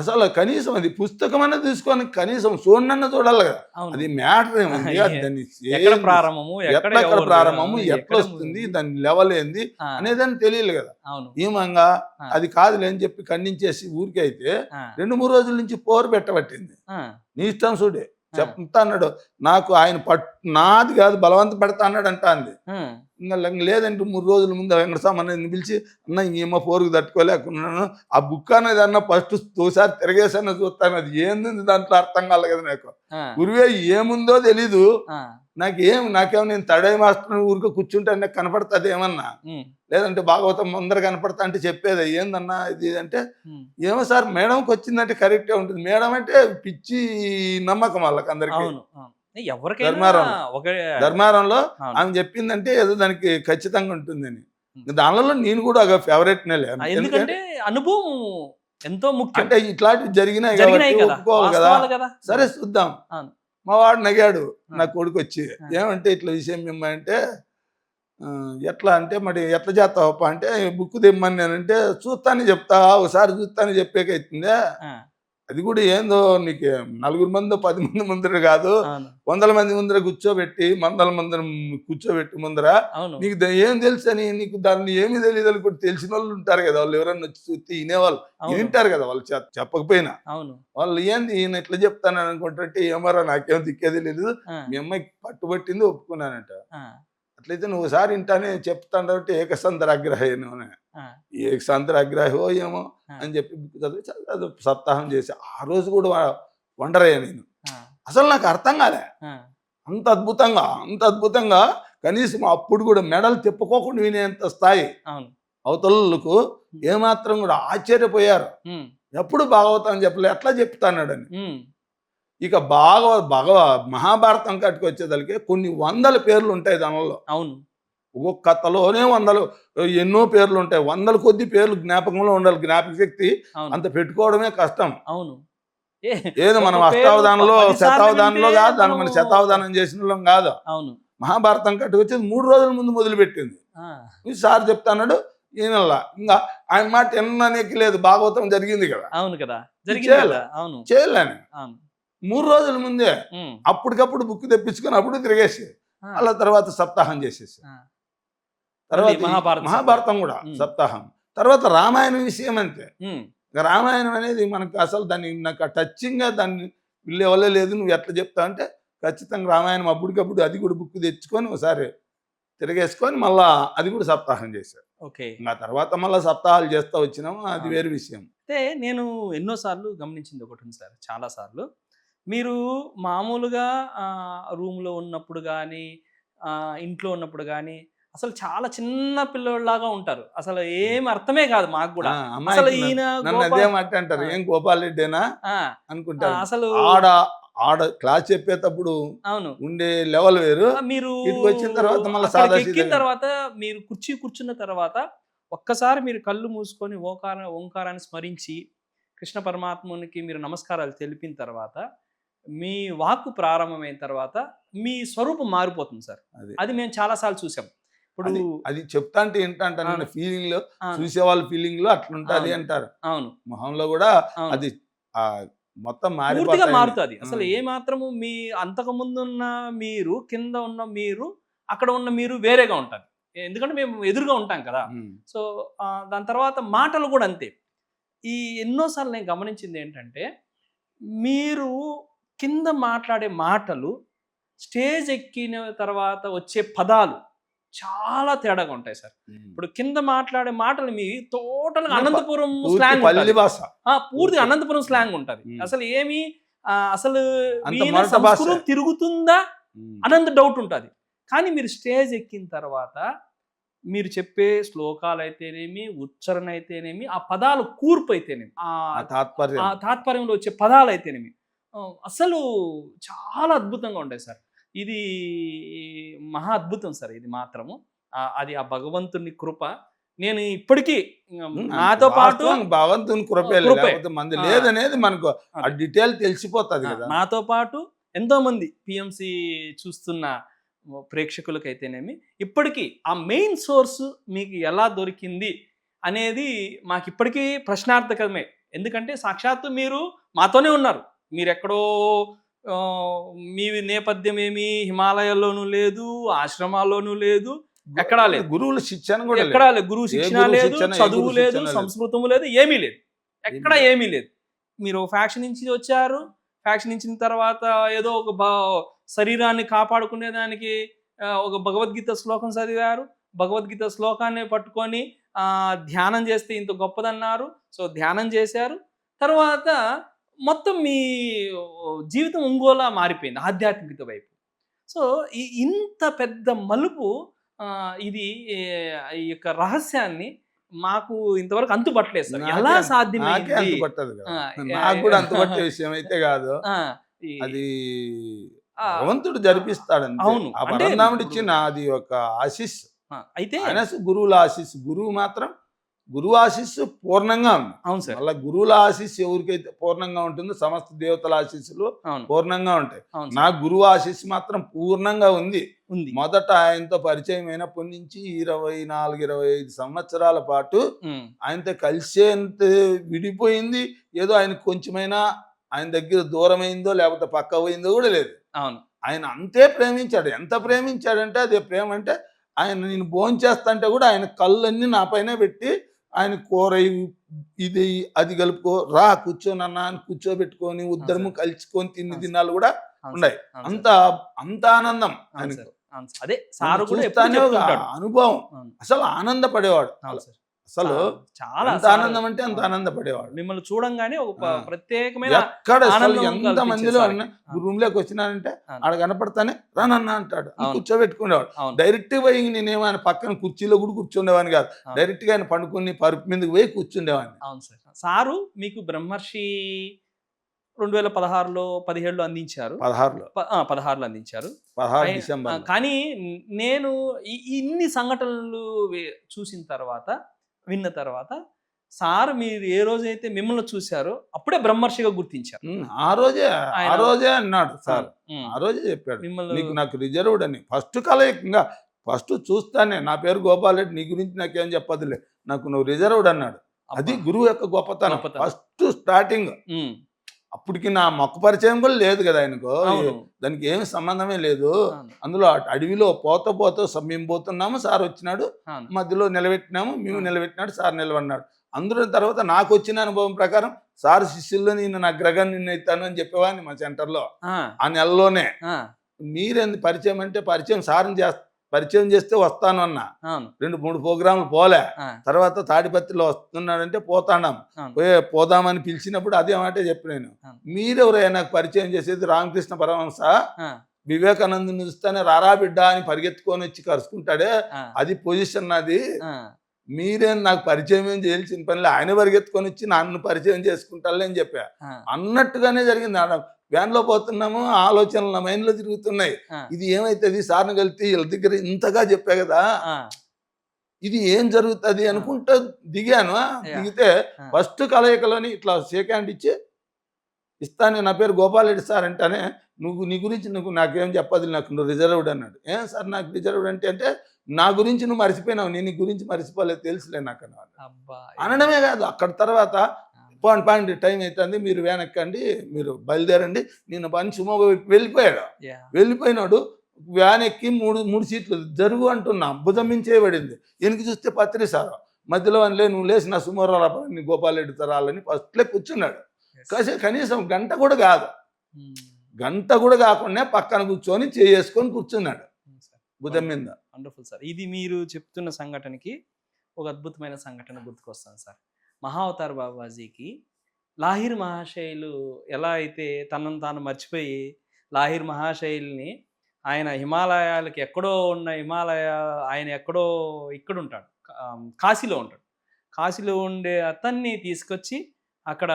B: అసలు కనీసం అది పుస్తకం అన్న తీసుకొని కనీసం చూడన్న చూడాలి కదా,
A: అవును.
B: అది మ్యాటర్ ఏముంది, దాన్ని
A: ఎక్కడ ప్రారంభము,
B: ఎక్కడ ప్రారంభము, ఎట్లా వస్తుంది, దాని లెవెల్ ఏంది
A: ఆ,
B: అనేదాన్ని తెలియదు కదా.
A: అవును,
B: ఏమంగా
A: ఆ.
B: అది కాదులే అని చెప్పి ఖండించేసి ఊరికే అయితే
A: ఆ,
B: 2-3 రోజుల నుంచి పోరు పెట్టబట్టింది.
A: ఆ,
B: నీ ఇష్టం చూడే చెప్తా అన్నాడు, నాకు ఆయన నాది కాదు బలవంత పెడతా అన్నాడు అంటా అంది.
A: ఆ,
B: ఇంకా లేదంటే 3 రోజుల ముందు వెంకటస్వామి పిలిచి అన్న ఇంకేమో పోరుకు తట్టుకోలేకున్నాను, ఆ బుక్ అనేది అన్న ఫస్ట్ తోసారి తిరగేసాను చూస్తాను, అది ఏంది దాంట్లో అర్థం కాలేదు కదా నాకు.
A: ఆ,
B: గురువే ఏముందో తెలీదు,
A: ఆ,
B: నాకేమో నేను తడై మాస్టర్ ఊరికే కూర్చుంటే నాకు కనపడుతుంది ఏమన్నా,
A: ఉమ్,
B: లేదంటే భాగవతం ముందర కనపడతా అంటే చెప్పేది ఏందన్నా ఇది అంటే,
A: ఉమ్,
B: ఏమో సార్ మేడంకి వచ్చిందంటే కరెక్టే ఉంటుంది, మేడం అంటే పిచ్చి నమ్మకం వాళ్ళకి అందరికి.
A: అవును, అవును. ఎవరికైనా
B: ధర్మారం.
A: ఒక
B: ధర్మారంలో
A: అవును.
B: ఆమె చెప్పిందంటే ఏదో దానికి ఖచ్చితంగా ఉంటుందని, దానిలో నేను కూడా ఒక ఫేవరెట్ నెలే.
A: ఎందుకంటే అనుభవం ఎంతో ముఖ్యం.
B: అంటే ఇట్లాంటివి జరిగినాయి
A: జరిగినాయి
B: కాబట్టి
A: కదా,
B: ఒప్పుకోవాలి కదా.
A: వాస్తవాలు కదా.
B: సరే చూద్దాం.
A: అవును.
B: మా వాడు నగాడు నా
A: ఆ.
B: కొడుకు వచ్చి,
A: ఆ.
B: ఏమంటే ఇట్లా విషయం ఏమంటే ఎట్లా అంటే మరి ఎట్లా చేస్తావప్ప అంటే బుక్ తెమ్మని నేనంటే చూస్తానని చెప్తా, ఒకసారి చూస్తానని చెప్పేకైతుందే,
A: ఆ,
B: అది కూడా ఏందో నీకు 4 మందో 10 మంది ముందర కాదు,
A: అవును,
B: 100 మంది ముందర కూర్చోబెట్టి 100 మంది కూర్చోబెట్టి ముందర
A: అవును,
B: నీకు ఏం తెలుసు అని, నీకు దాన్ని ఏమీ తెలియదు అని కూడా తెలిసిన వాళ్ళు ఉంటారు కదా, వాళ్ళు ఎవరన్నా వచ్చి చూస్తే వినేవాళ్ళు
A: అవును,
B: వింటారు కదా, వాళ్ళు చెప్పకపోయినా
A: అవును,
B: వాళ్ళు ఏంది ఈయన ఇట్లా చెప్తాను అనుకుంటుంటే ఏమరా నాకేం దిక్కేది లేదు,
A: ఆ,
B: మీ అమ్మాయికి పట్టుబట్టింది ఒప్పుకున్నానంట.
A: ఆ,
B: అట్లయితే నువ్వు ఒకసారి ఇంటానే చెప్తానంటే ఏకసంతరాగ్రహేను అని,
A: ఆ,
B: ఏకసంతరాగ్రహో ఏమో అని చెప్పి బుక్ చదివి సప్తాహం చేసి ఆ రోజు కూడా వండరయ్యా నేను.
A: ఆ,
B: అసలు నాకు అర్థం కాలే,
A: ఆ,
B: అంత అద్భుతంగా కనీసం అప్పుడు కూడా మెడలు తిప్పుకోకుండా వినేంత స్థాయి
A: అవును,
B: అవతలకు ఏమాత్రం కూడా ఆశ్చర్యపోయారు.
A: ఉమ్,
B: ఎప్పుడు భాగవతం చెప్పలే, ఎట్లా చెప్తాన్నాడని.
A: ఉమ్,
B: ఇక మహాభారతం కట్టుకు వచ్చేదానికి కొన్ని 100 పేర్లు ఉంటాయి దానిలో,
A: అవును,
B: ఒక్కొక్క కథలోనే 100 ఎన్నో పేర్లు ఉంటాయి, 100 కొద్ది పేర్లు జ్ఞాపకంలో ఉండాలి. జ్ఞాపక శక్తి
A: అవును,
B: అంత పెట్టుకోవడమే కష్టం.
A: అవును.
B: ఏదో మనం
A: ఒక పేరు
B: అష్టావధానంలో
A: 10 సార్లు
B: శతావధానంలో
A: వింటే
B: కాదు, దాన్ని
A: మనం-
B: మన శతావధానం చేసిన వాళ్ళం కాదు.
A: అవును,
B: మహాభారతం కట్టుకొచ్చేది 3 రోజుల ముందు మొదలుపెట్టింది.
A: ఆ,
B: ఈ సార్ చెప్తాన్నాడు ఈయనల్లా, ఇంకా ఆయన మాట ఎన్ననేకి లేదు, భాగవతం జరిగింది కదా,
A: అవును కదా, జరిగింది
B: చేయాలి.
A: కదా, అవును,
B: చేయలేని
A: అవును,
B: 3 రోజుల ముందే
A: ఉమ్,
B: అప్పటికప్పుడు బుక్ తెప్పించుకొని అప్పుడు తిరిగేసి
A: ఆ,
B: అలా తర్వాత సప్తాహం చేసేసి,
A: ఆ,
B: తర్వాత
A: మళ్ళీ మహాభారతం
B: మహాభారతం కూడా
A: ఉమ్.
B: సప్తాహం, తర్వాత రామాయణం విషయం అంతే.
A: ఉమ్,
B: ఇంకా రామాయణం అనేది మనకు అసలు దాన్ని నాకు టచ్చింగ్గా దాన్ని వెళ్ళే లేదు. నువ్వు ఎట్లా చెప్తా అంటే ఖచ్చితంగా రామాయణం అప్పటికప్పుడు అది కూడా బుక్ తెచ్చుకొని ఒకసారి తిరిగేసుకొని మళ్ళా అది కూడా సప్తాహం చేశారు.
A: ఓకే.
B: ఇంకా తర్వాత మళ్ళీ సప్తాహాలు చేస్తూ వచ్చినాము, అది వేరే విషయం.
A: అయితే నేను ఎన్నోసార్లు గమనించింది ఒకటి ఉంది సార్, చాలాసార్లు మీరు మామూలుగా రూమ్లో ఉన్నప్పుడు కానీ ఇంట్లో ఉన్నప్పుడు కానీ అసలు చాలా చిన్న పిల్లోళ్ళలాగా ఉంటారు, అసలు ఏం అర్థమే కాదు మాకు కూడా.
B: అమ్మాయి
A: అసలు ఈయన
B: నన్ను అదే మాట అంటారు, ఏం గోపాల్ రెడ్డేనా అనుకుంటారు.
A: అసలు
B: ఆడ క్లాస్ చెప్పేటప్పుడు
A: అవును
B: ఉండే లెవెల్ వేరు,
A: మీరు
B: ఇటుకు వచ్చిన తర్వాత మళ్ళీ
A: అక్కడికి
B: సాదా
A: ఎక్కిన
B: సీదా
A: తర్వాత మీరు కూర్చున్న తర్వాత ఒక్కసారి మీరు కళ్ళు మూసుకొని ఓంకారాన్ని స్మరించి కృష్ణ పరమాత్మునికి మీరు నమస్కారాలు తెలిపిన తర్వాత మీ వాక్కు ప్రారంభమైన తర్వాత మీ స్వరూపం మారిపోతుంది సార్. అది మేము చాలాసార్లు చూసాం. ఇప్పుడు
B: అది చెప్తా అంటే ఏంటంటే ఫీలింగ్ లో చూసే వాళ్ళ ఫీలింగ్ లో అట్లుంటది అంటారు.
A: అవును,
B: మొహంలో కూడా అది మొత్తం
A: పూర్తిగా మారుతుంది. అసలు ఏ మాత్రము మీ అంతకు ముందు ఉన్న మీరు, కింద ఉన్న మీరు, అక్కడ ఉన్న మీరు వేరేగా ఉంటుంది. ఎందుకంటే మేము ఎదురుగా ఉంటాం కదా. సో దాని తర్వాత మాటలు కూడా అంతే. ఈ ఎన్నోసార్లు నేను గమనించింది ఏంటంటే మీరు కింద మాట్లాడే మాటలు స్టేజ్ ఎక్కిన తర్వాత వచ్చే పదాలు చాలా తేడాగా ఉంటాయి సార్. ఇప్పుడు కింద మాట్లాడే మాటలు మీ టోటల్గా అనంతపురం స్లాంగ్, పూర్తిగా అనంతపురం స్లాంగ్ ఉంటుంది. అసలు ఏమి అసలు సంస్కృతం తిరుగుతుందా అనంత డౌట్ ఉంటుంది. కానీ మీరు స్టేజ్ ఎక్కిన తర్వాత మీరు చెప్పే శ్లోకాలు అయితేనేమి, ఉచ్చారణ అయితేనేమి, ఆ పదాల కూర్పు అయితేనేమి,
B: ఆ
A: ఆ
B: తాత్పర్యం
A: తాత్పర్యంలో వచ్చే పదాలు అయితేనేమి అసలు చాలా అద్భుతంగా ఉంటాయి సార్. ఇది మహా అద్భుతం సార్ ఇది మాత్రము. అది ఆ భగవంతుని కృప. నేను ఇప్పటికీ నాతో పాటు
B: వాస్తవం భగవంతుని కృపే,
A: కృపే.
B: లేకపోతే మంది లేదనేది మనకు ఆ డీటెయిల్ తెలిసిపోతుంది కదా.
A: నాతో పాటు ఎంతోమంది పిఎంసి చూస్తున్న ప్రేక్షకులకైతేనేమి ఇప్పటికీ ఆ మెయిన్ సోర్స్ మీకు ఎలా దొరికింది అనేది మాకు ఇప్పటికీ ప్రశ్నార్థకమే. ఎందుకంటే సాక్షాత్తు మీరు మాతోనే ఉన్నారు. మీరు ఎక్కడో మీ నేపథ్యం ఏమి హిమాలయాల్లోనూ లేదు, ఆశ్రమాల్లోనూ లేదు, ఎక్కడా లేదు.
B: గురువుల శిక్షణ కూడా
A: ఎక్కడా లేదు. గురువు శిక్షణ
B: గురువు
A: లేదు,
B: శిక్షణ, ఏ
A: చదువు
B: గురువు
A: లేదు,
B: శిక్షణ లేదు.
A: సంస్కృతము లేదు, ఏమీ లేదు. ఎక్కడ ఏమీ లేదు. మీరు ఫ్యాక్షన్ నుంచి వచ్చారు. ఫ్యాక్షన్ ఇచ్చిన తర్వాత ఏదో ఒక శరీరాన్ని కాపాడుకునేదానికి ఒక భగవద్గీత శ్లోకం చదివారు. భగవద్గీత శ్లోకాన్ని పట్టుకొని ధ్యానం చేస్తే ఇంత గొప్పదన్నారు. సో ధ్యానం చేశారు. తర్వాత మొత్తం మీ జీవితం ఇంకోలా మారిపోయింది ఆధ్యాత్మికత వైపు. సో ఇంత పెద్ద మలుపు ఇది ఈ యొక్క రహస్యాన్ని మాకు ఇంతవరకు అంతుపట్టలేదు సార్. ఎలా సాధ్యమైంది?
B: అంతుపట్టదు కదా. నాకు కూడా అంతుపట్టే విషయం అయితే కాదు. అది భగవంతుడు జరిపిస్తాడంతే.
A: అవును.
B: ఆ పరంధాముడు ఇచ్చిన అది ఒక ఆశీస్.
A: అయితే
B: గురువుల ఆశీస్. గురువు మాత్రం గురువు ఆశీస్సు పూర్ణంగా ఉంది.
A: అవును సార్.
B: అలా గురువుల ఆశీస్సు ఎవరికైతే పూర్ణంగా ఉంటుందో సమస్త దేవతల ఆశీస్సులు పూర్ణంగా ఉంటాయి. నా గురువు ఆశీస్సు మాత్రం పూర్ణంగా ఉంది. మొదట ఆయనతో పరిచయం అయినప్పటి నుంచి 24-25 సంవత్సరాల పాటు ఆయనతో కలిసేంత విడిపోయింది ఏదో ఆయనకు కొంచెమైనా ఆయన దగ్గర దూరమైందో లేకపోతే పక్క పోయిందో కూడా లేదు.
A: అవును.
B: ఆయన అంతే ప్రేమించాడు. ఎంత ప్రేమించాడంటే అదే ప్రేమ అంటే ఆయన నేను భోంచేస్తంటే కూడా ఆయన కళ్ళన్నీ నా పైన పెట్టి ఆయన కూర ఇది అది కలుపుకో రా కూర్చోనన్నా అని కూర్చోబెట్టుకొని ఉద్దరము కలుసుకొని తిని దినాలు కూడా ఉన్నాయి. అంత ఆనందం ఆయనకు.
A: అదే సారు కూడా
B: అనుభవం. అసలు ఆనందపడేవాడు. అసలు
A: చాలా
B: ఆనందం అంటే అంత ఆనందపడేవాడు.
A: మిమ్మల్ని చూడంగానే ఒక ప్రత్యేకమైన
B: ఎక్కడ ఎంత మందిలో రూమ్ లోకి వచ్చినానంటే ఆడ కనపడతానే రానన్నా అంటాడు. కూర్చోబెట్టుకునేవాడు. డైరెక్ట్ పోయి నేనేమైనా పక్కన కుర్చీలో కూడా కూర్చుండేవాడిని కాదు. డైరెక్ట్ గా ఆయన పండుకుని పరుపు మీదకి పోయి కూర్చుండేవాడిని.
A: అవును సార్. సారు మీకు బ్రహ్మర్షి 2016లో 17లో అందించారు. 16లో అందించారు.
B: 16 డిసెంబర్.
A: కానీ నేను ఇన్ని సంఘటనలు చూసిన తర్వాత విన్న తర్వాత సార్ మీరు ఏ రోజైతే మిమ్మల్ని చూశారో అప్పుడే బ్రహ్మర్షిగా గుర్తించారు.
B: ఆ రోజే అన్నాడు సార్. ఆ రోజే చెప్పాడు నాకు రిజర్వ్డ్ అని. ఫస్ట్ కలయికంగా ఫస్ట్ చూస్తానే నా పేరు గోపాల్ రెడ్డి, నీ గురించి నాకేం చెప్పదులే, నాకు నువ్వు రిజర్వ్డ్ అన్నాడు. అది గురువు యొక్క గొప్పతనం. First starting. అప్పటికి నా మొక్క పరిచయం కూడా లేదు కదా ఆయనకు. దానికి ఏమి సంబంధమే లేదు. అందులో అడవిలో పోత మేము పోతున్నాము, సార్ వచ్చినాడు, మధ్యలో నిలబెట్టినాము, మేము నిలబెట్టినాడు, సార్ నిలబడినాడు. అందులో తర్వాత నాకు వచ్చిన అనుభవం ప్రకారం సార్ శిష్యుల్లో నేను నా గ్రహం నిన్న ఇస్తాను అని చెప్పేవాడిని మా సెంటర్లో. ఆ నెలలోనే మీరేంది పరిచయం అంటే పరిచయం చేస్తే వస్తాను అన్నా. 2-3 ప్రోగ్రాంలు పోలే. తర్వాత తాడిపత్రిలో వస్తున్నాడంటే పోతాడాం. పోదామని పిలిచినప్పుడు అదే మాట చెప్పినాను. మీరెవరైనా నాకు పరిచయం చేసేది రామకృష్ణ పరమహంస, వివేకానందుని చూస్తానే రారా బిడ్డ అని పరిగెత్తుకొని వచ్చి కరుచుకుంటాడే, అది పొజిషన్ నాది. మీరేం నాకు పరిచయం ఏం చేయాల్సిన పనిలే, ఆయన పరిగెత్తుకొని వచ్చి నన్ను పరిచయం చేసుకుంటారులే అని చెప్పా. అన్నట్టుగానే జరిగింది. వ్యాన్లో పోతున్నాము, ఆలోచనలు నా మైండ్లో తిరుగుతున్నాయి. ఇది ఏమైతుంది సార్ని కలిసి వీళ్ళ దగ్గర ఇంతగా చెప్పా కదా, ఇది ఏం జరుగుతుంది అనుకుంటా దిగాను. దిగితే ఫస్ట్ కలయికలోని ఇట్లా షేక్ హ్యాండ్ ఇచ్చి ఇస్తాను, నా పేరు గోపాల్ రెడ్డి సార్ అంటేనే నీ గురించి నాకేం చెప్పదు, నాకు నువ్వు రిజర్వ్డ్ అన్నాడు. ఏం సార్ నాకు రిజర్వ్డ్ అంటే నా గురించి నువ్వు మర్చిపోయినావు, నేను నీ గురించి మర్చిపోలేదు, తెలుసులే నాకు అన్నాడు. అనడమే కాదు, అక్కడ తర్వాత పాండి టైం అవుతుంది, మీరు వెనక్కండి, మీరు బయలుదేరండి, నేను పని సుమో వెళ్ళిపోయాడు. వెళ్ళిపోయినాడు. వ్యాన్ ఎక్కి మూడు సీట్లు జరుగు అంటున్నా, భుజం మించేయబడింది. వెనక్కి చూస్తే పత్రి సార్ మధ్యలో అని నువ్వు లేచి నా సుమోరాల గోపాల్ రెడ్డి తరాలని ఫస్ట్లే కూర్చున్నాడు. కనీసం గంట కూడా కాదు, గంట కూడా కాకుండా పక్కన కూర్చొని చేసుకొని కూర్చున్నాడు భుజం మీద.
A: Wonderful sir. ఇది మీరు చెప్తున్న సంఘటనకి ఒక అద్భుతమైన సంఘటన గుర్తుకొస్తాను సార్. మహావతార్ బాబాజీకి లాహిర్ మహాశైలు ఎలా అయితే తనను తాను మర్చిపోయి లాహిర్ మహాశైల్ని ఆయన హిమాలయాలకి ఎక్కడో ఉన్న ఆయన ఎక్కడో ఇక్కడ ఉంటాడు, కాశీలో ఉంటాడు. కాశీలో ఉండే అతన్ని తీసుకొచ్చి అక్కడ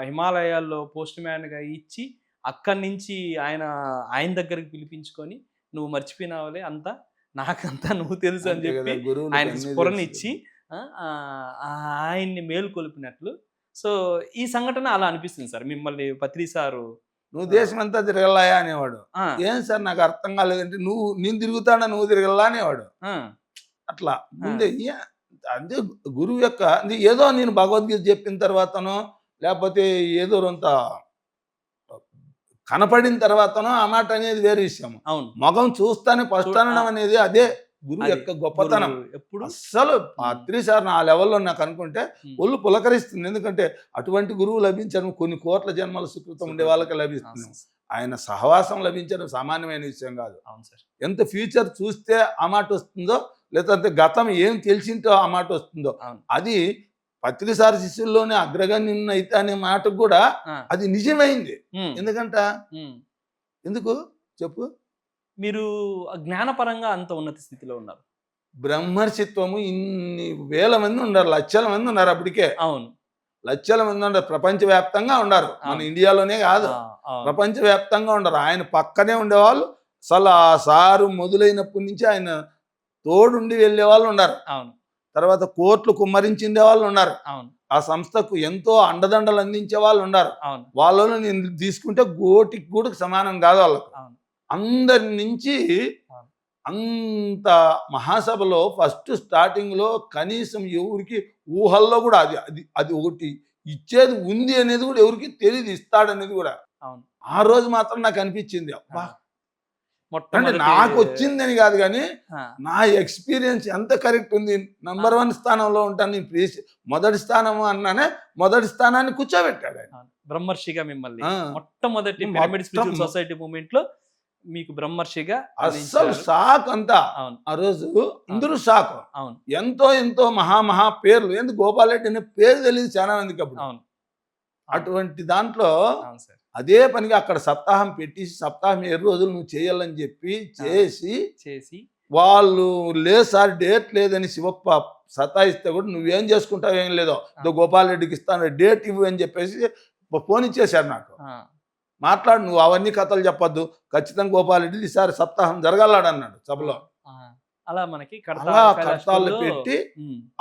A: హిమాలయాల్లో పోస్ట్ మ్యాన్గా ఇచ్చి అక్కడి నుంచి ఆయన దగ్గరికి పిలిపించుకొని, నువ్వు మర్చిపోయినావులే అంతా, నాకంతా నువ్వు తెలుసు అని చెప్పి ఆయన స్ఫురణ ఇచ్చి ఆయన్ని మేలుకొల్పినట్లు. సో ఈ సంఘటన అలా అనిపిస్తుంది సార్. మిమ్మల్ని పత్రి సారు
B: నువ్వు దేశం అంతా తిరగలాయా అనేవాడు. ఏం సార్ నాకు అర్థం కాలేదంటే, నేను తిరుగుతాడా నువ్వు తిరగలా అనేవాడు. అట్లా ముందే అంటే గురువు యొక్క ఏదో నేను భగవద్గీత చెప్పిన తర్వాతనో లేకపోతే ఏదో అంత కనపడిన తర్వాతనో ఆ మాట అనేది వేరే విషయం.
A: అవును,
B: మగం చూస్తానే ఫస్ట్ అనడం అనేది అదే గురువు యొక్క గొప్పతనం.
A: ఎప్పుడు
B: అస్సలు పత్రి సార్ నా లెవెల్లో నాకు అనుకుంటే ఒళ్ళు పులకరిస్తుంది. ఎందుకంటే అటువంటి గురువు లభించడం కొన్ని కోట్ల జన్మల సుకృతం ఉండే వాళ్ళకి లభిస్తుంది. ఆయన సహవాసం లభించడం సామాన్యమైన విషయం కాదు.
A: అవును సార్.
B: ఎంత ఫ్యూచర్ చూస్తే ఆ మాట వస్తుందో, లేదంటే గతం ఏం తెలిసిందో ఆ మాట వస్తుందో, అది పత్రి సార్ శిష్యుల్లోనే అగ్రగణ్యం అయితే అనే మాటకు కూడా అది నిజమైంది. ఎందుకు చెప్పు?
A: మీరు జ్ఞానపరంగా అంత ఉన్నత స్థితిలో ఉన్నారు.
B: బ్రహ్మర్షిత్వము ఇన్ని వేల మంది ఉన్నారు, లక్షల మంది ఉన్నారు అప్పటికే.
A: అవును,
B: లక్షల మంది ఉన్నారు, ప్రపంచవ్యాప్తంగా ఉన్నారు. మన ఇండియాలోనే కాదు, ప్రపంచవ్యాప్తంగా ఉన్నారు. ఆయన పక్కనే ఉండేవాళ్ళు. అసలు ఆ సారు మొదలైనప్పటి నుంచి ఆయన తోడుండి వెళ్ళే వాళ్ళు ఉన్నారు. తర్వాత కోట్లు కుమ్మరించిండే వాళ్ళు ఉన్నారు. ఆ సంస్థకు ఎంతో అండదండలు అందించే వాళ్ళు ఉన్నారు. వాళ్ళలో నేను తీసుకుంటే గోటికి కూడా సమానం కాదు వాళ్ళకు. అందరి నుంచి అంత మహాసభలో ఫస్ట్ స్టార్టింగ్ లో కనీసం ఎవరికి ఊహల్లో కూడా అది ఒకటి ఇచ్చేది ఉంది అనేది కూడా ఎవరికి తెలియదు, ఇస్తాడనేది కూడా. ఆ రోజు మాత్రం నాకు అనిపించింది, అబ్బా అంటే నాకు వచ్చిందని కాదు కానీ నా ఎక్స్పీరియన్స్ ఎంత కరెక్ట్ ఉంది. నంబర్ 1 స్థానంలో ఉంటాను నేను, మొదటి స్థానం అన్నానే, మొదటి స్థానాన్ని కూర్చోబెట్టాడు ఆయన.
A: బ్రహ్మర్షిగా మిమ్మల్ని మొట్టమొదటి పిరమిడ్ స్పిరిచువల్ సొసైటీ మూవ్మెంట్ లో మీకు బ్రహ్మర్షిగా
B: అస్సలు షాక్ అంతా. ఆ రోజు అందరూ షాక్. ఎంతో మహా పేర్లు, ఎందుకు గోపాల్ రెడ్డి అనే పేరు తెలియదు చాలా మందికి అప్పుడు. అటువంటి దాంట్లో అదే పనిగా అక్కడ సప్తాహం పెట్టి, సప్తాహం 7 రోజులు నువ్వు చేయాలని చెప్పి చేసి వాళ్ళు లేదు సార్ డేట్ లేదని శివప్ప సతాయిస్తే కూడా నువ్వేం చేసుకుంటావు ఏం లేదో, గోపాల్ రెడ్డికి ఇస్తాను డేట్ ఇవ్వు అని చెప్పేసి ఫోన్ ఇచ్చేశారు నాకు. మాట్లాడు, నువ్వు అవన్నీ కథలు చెప్పొద్దు, ఖచ్చితంగా గోపాల్ రెడ్డి ఈసారి సప్తాహం జరగాలన్నాడు సభలో.
A: అలా మనకి
B: కడతాళ్ళు పెట్టి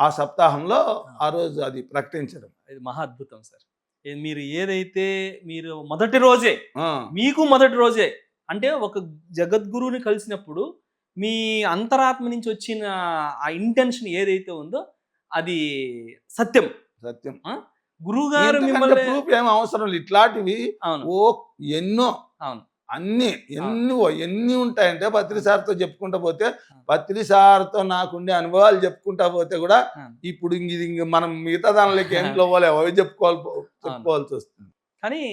B: ఆ సప్తాహంలో ఆ రోజు అది ప్రకటించడం
A: ఇది మహా అద్భుతం సార్. మీరు ఏదైతే మీరు మొదటి రోజే అంటే ఒక జగద్గురువుని కలిసినప్పుడు మీ అంతరాత్మ నుంచి వచ్చిన ఆ ఇంటెన్షన్ ఏదైతే ఉందో అది సత్యం. గురువు గారు
B: ప్రూఫ్ ఏం అవసరం లేదు. ఇట్లాంటివి ఎన్నో ఎన్ని ఉంటాయంటే పత్రి సార్తో చెప్పుకుంటా పోతే, పత్రి సార్తో నాకుండే అనుభవాలు చెప్పుకుంటా పోతే కూడా ఇప్పుడు ఇంక మనం మిగతా దానిలోకి ఏం పోలే అవి చెప్పుకోవాల్సి వస్తుంది.
A: కానీ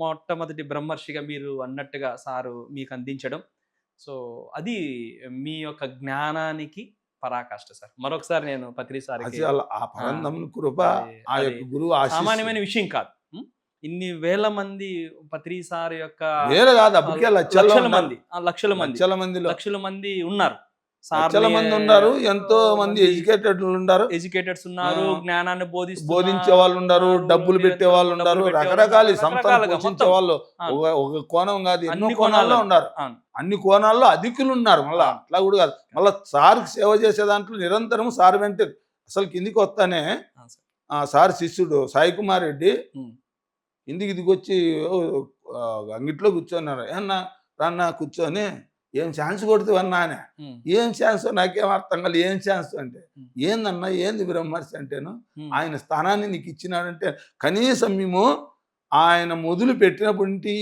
A: మొట్టమొదటి బ్రహ్మర్షిగా మీరు అన్నట్టుగా సారు మీకు అందించడం, సో అది మీ యొక్క జ్ఞానానికి పరాకాష్ట సార్. మరొకసారి నేను పత్రి సార్ సామాన్యమైన విషయం కాదు. ఇన్ని వేల మంది పత్రి సార్ యొక్క లక్షల మంది ఉన్నారు.
B: చాలా మంది ఉన్నారు, ఎంతో మంది
A: ఎడ్యుకేటెడ్స్ ఉన్నారు, జ్ఞానాన్ని
B: బోధించే వాళ్ళు ఉన్నారు, డబ్బులు పెట్టే వాళ్ళు ఉన్నారు, రకరకాల సంస్థలు పోషించే వాళ్ళు ఒక కోణం కాదు ఎన్నో కోణాల్లో ఉన్నారు. అన్ని కోణాల్లో అధికులు ఉన్నారు. మళ్ళా అట్లా కూడా కాదు, మళ్ళా సార్కి సేవ చేసే దాంట్లో నిరంతరం సార్ వెంట అసలు కిందికి వస్తానే సార్ శిష్యుడు సాయి కుమార్ రెడ్డి ఇంటికి దిగొచ్చి అంగిట్లో కూర్చోన్నారు. ఏమన్నా రాన్నా కూర్చొని ఏం ఛాన్స్ కొడుతావన్నా అని. ఏం ఛాన్స్ నాకేం అర్థం కాదు. ఏం ఛాన్స్ అంటే ఏందన్నా ఏంది బ్రహ్మర్షి అంటేను ఆయన స్థానాన్ని నీకు ఇచ్చినాడంటే, కనీసం మేము ఆయన మొదలు పెట్టినప్పటి నుండి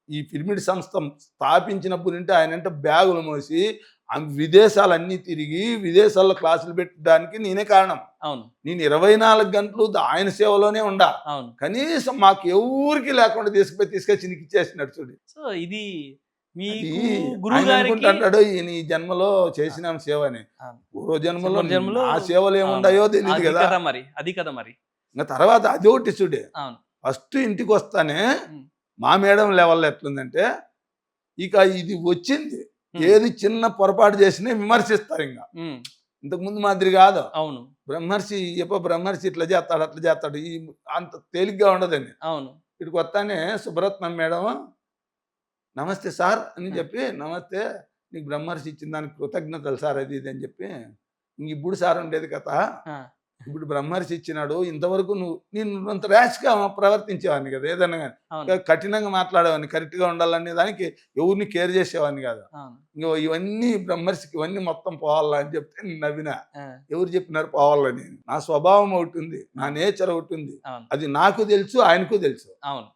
B: ఈ పిరమిడ్ సంస్థ స్థాపించినప్పటి నుండి ఆయన అంటే బ్యాగులు మోసి విదేశాలన్నీ తిరిగి విదేశాల్లో క్లాసులు పెట్టడానికి నేనే కారణం. నేను 24 గంటలు ఆయన సేవలోనే ఉండా. కనీసం మాకు ఎవరికి లేకుండా తీసుకొచ్చి నీకు ఇచ్చేసినట్టు చూడు.
A: సో ఇది
B: అనుకుంటాడు ఈయన ఈ జన్మలో చేసిన సేవ అని. పూర్వ జన్మలో ఆ సేవలు ఏముండాయో తెలియదు కదా
A: మరి. అది కదా మరి.
B: ఇంకా తర్వాత అది ఒకటి చూడే, ఫస్ట్ ఇంటికి వస్తానే మా మేడం లెవెల్లో ఎట్లుందంటే, ఇక ఇది వచ్చింది ఏది చిన్న పొరపాటు చేసినా విమర్శిస్తారు. ఇంకా
A: ఉమ్,
B: ఇంతకుముందు మాదిరి కాదు.
A: అవును
B: బ్రహ్మర్షి ఇట్లా చేస్తాడు అట్లా చేస్తాడు, ఈ అంత తేలిగ్గా ఉండదండి.
A: అవును
B: ఇక్కడికి వస్తానే సుబ్రత్నం మేడం నమస్తే సార్ అని చెప్పి, నమస్తే నీకు బ్రహ్మర్షి ఇచ్చిన దానికి కృతజ్ఞతలు సార్ అది ఇది అని చెప్పి, ఇంక ఇప్పుడు సార్ ఉండేది కదా,
A: ఆ,
B: ఇప్పుడు బ్రహ్మర్షి ఇచ్చినాడు, ఇంతవరకు నేను అంత ర్యాష్గా ప్రవర్తించేవాడిని కదా, ఏదన్నా కానీ
A: అవును
B: కఠినంగా మాట్లాడేవాడిని, కరెక్ట్గా ఉండాలనే దానికి ఎవరిని కేర్ చేసేవాడిని కాదు.
A: అవును
B: ఇంకో ఇవన్నీ బ్రహ్మర్షికి ఇవన్నీ మొత్తం పోవాలా అని చెప్తే నేను నవ్వినా.
A: ఆ,
B: ఎవరు చెప్పినారు పోవాలని? నా స్వభావం ఒకటి ఉంది, నా నేచర్ ఒకటి ఉంది,
A: అవును
B: అది నాకు తెలుసు, ఆయనకు తెలుసు,
A: అవును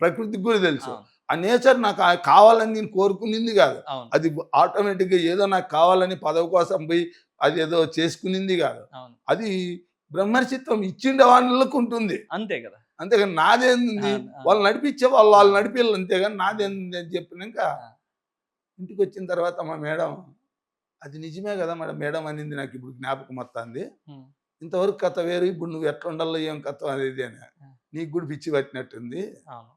B: ప్రకృతికి కూడా తెలుసు.
A: అవును
B: ఆ నేచర్ నాకు కావాలని నేను కోరుకునింది కాదు,
A: అవును
B: అది ఆటోమేటిక్గా ఏదో నాకు కావాలని పదవి కోసం పోయి అది ఏదో చేసుకునింది కాదు.
A: అవును
B: అది బ్రహ్మర్షిత్వం ఇచ్చిండే వాళ్ళకు ఉంటుంది,
A: అంతే కదా.
B: అంతేగాని నాదేంది,
A: అవును, అవును.
B: వాళ్ళు నడిపించే వాళ్ళు నడిపిల్లు, అంతేగాని నాదేంది అని చెప్పినాక
A: ఆ.
B: ఇంటికి వచ్చిన తర్వాత మా మేడం, అది నిజమే కదా మేడం, మేడం అనింది, నాకు ఇప్పుడు జ్ఞాపకం వస్తుంది,
A: ఉమ్,
B: ఇంతవరకు కథ వేరు, ఇప్పుడు నువ్వు ఎట్లా ఉండాలో ఏం కథ అనేది అని. నీకు కూడా పిచ్చి పట్టినట్టుంది,
A: అవును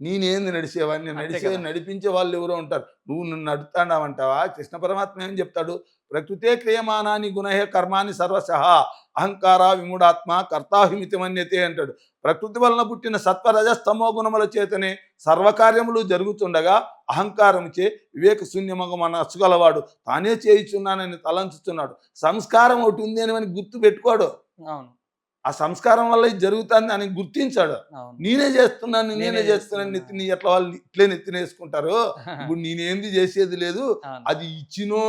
B: నేనేంది నడిచేవాడిని,
A: అంతే కదా.
B: నడిపించే వాళ్ళు ఎవరో ఉంటారు, నువ్వు నన్ను నడుపుతాడావంటావా? కృష్ణ పరమాత్మ ఏం చెప్తాడు, ప్రకృతే క్రియమానాని గుణహే కర్మాని సర్వశః అహంకార విమూఢాత్మ కర్తాహిమితి మన్యతే అంటాడు. ప్రకృతి వలన పుట్టిన సత్వరజస్తమో గుణముల చేతనే సర్వకార్యములు జరుగుతుండగా అహంకారముచే వివేక శూన్యమగ మనస్సు గలవాడు తానే చేయుచున్నానని తలంచుతున్నాడు. సంస్కారం ఒకటి ఉంది అని గుర్తు పెట్టుకోడు,
A: అవును
B: ఆ సంస్కారం వల్ల ఇది జరుగుతుంది అని గుర్తించాడు.
A: అవును
B: నేనే చేస్తున్నాను
A: నేనే
B: చేస్తున్నాను
A: చేస్తున్నా.
B: నెత్తిని ఎట్లా వాళ్ళు ఇట్లే నెత్తినేసుకుంటారు, ఇప్పుడు నేనేంది చేసేది లేదు,
A: అవును
B: అది ఇచ్చినో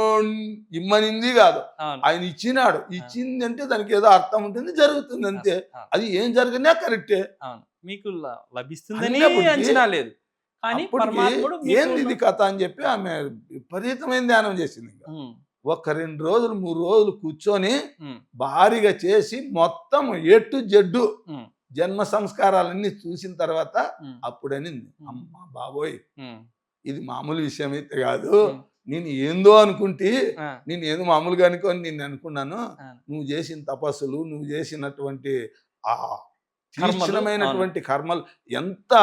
B: ఇమ్మనింది కాదు,
A: అవును
B: ఆయన ఇచ్చినాడు, ఇచ్చింది అంటే దానికి ఏదో అర్థం ఉంటుంది, జరుగుతుంది అంతే.
A: అవును.
B: అది ఏం జరిగినా కరెక్టే.
A: అవును మీకు లభిస్తుందని
B: అన్నప్పటికీ
A: అంచనా లేదు, కానీ
B: అప్పటికి
A: పరమాత్ముడు
B: ఏంది ఇది కథ అని చెప్పి ఆమె విపరీతమైన ధ్యానం చేసింది. ఇంకా
A: ఉమ్,
B: ఒక 2 రోజులు 3 రోజులు కూర్చొని
A: ఉమ్,
B: భారీగా చేసి మొత్తం ఎటు జడ్డు
A: ఉమ్,
B: జన్మ సంస్కారాలన్నీ చూసిన తర్వాత
A: ఉమ్,
B: అప్పుడనింది, అమ్మ బాబోయ్
A: ఉమ్,
B: ఇది మామూలు విషయం అయితే కాదు,
A: ఉమ్,
B: నేను ఏందో అనుకుంటే,
A: ఆ,
B: నేను ఏదో మామూలుగా అనుకొని నేను అనుకున్నాను,
A: ఆ.
B: నువ్వు చేసిన తపస్సులు, నువ్వు చేసినటువంటి ఆ
A: కర్మలు,
B: తీక్షణమైనటువంటి కర్మలు ఎంత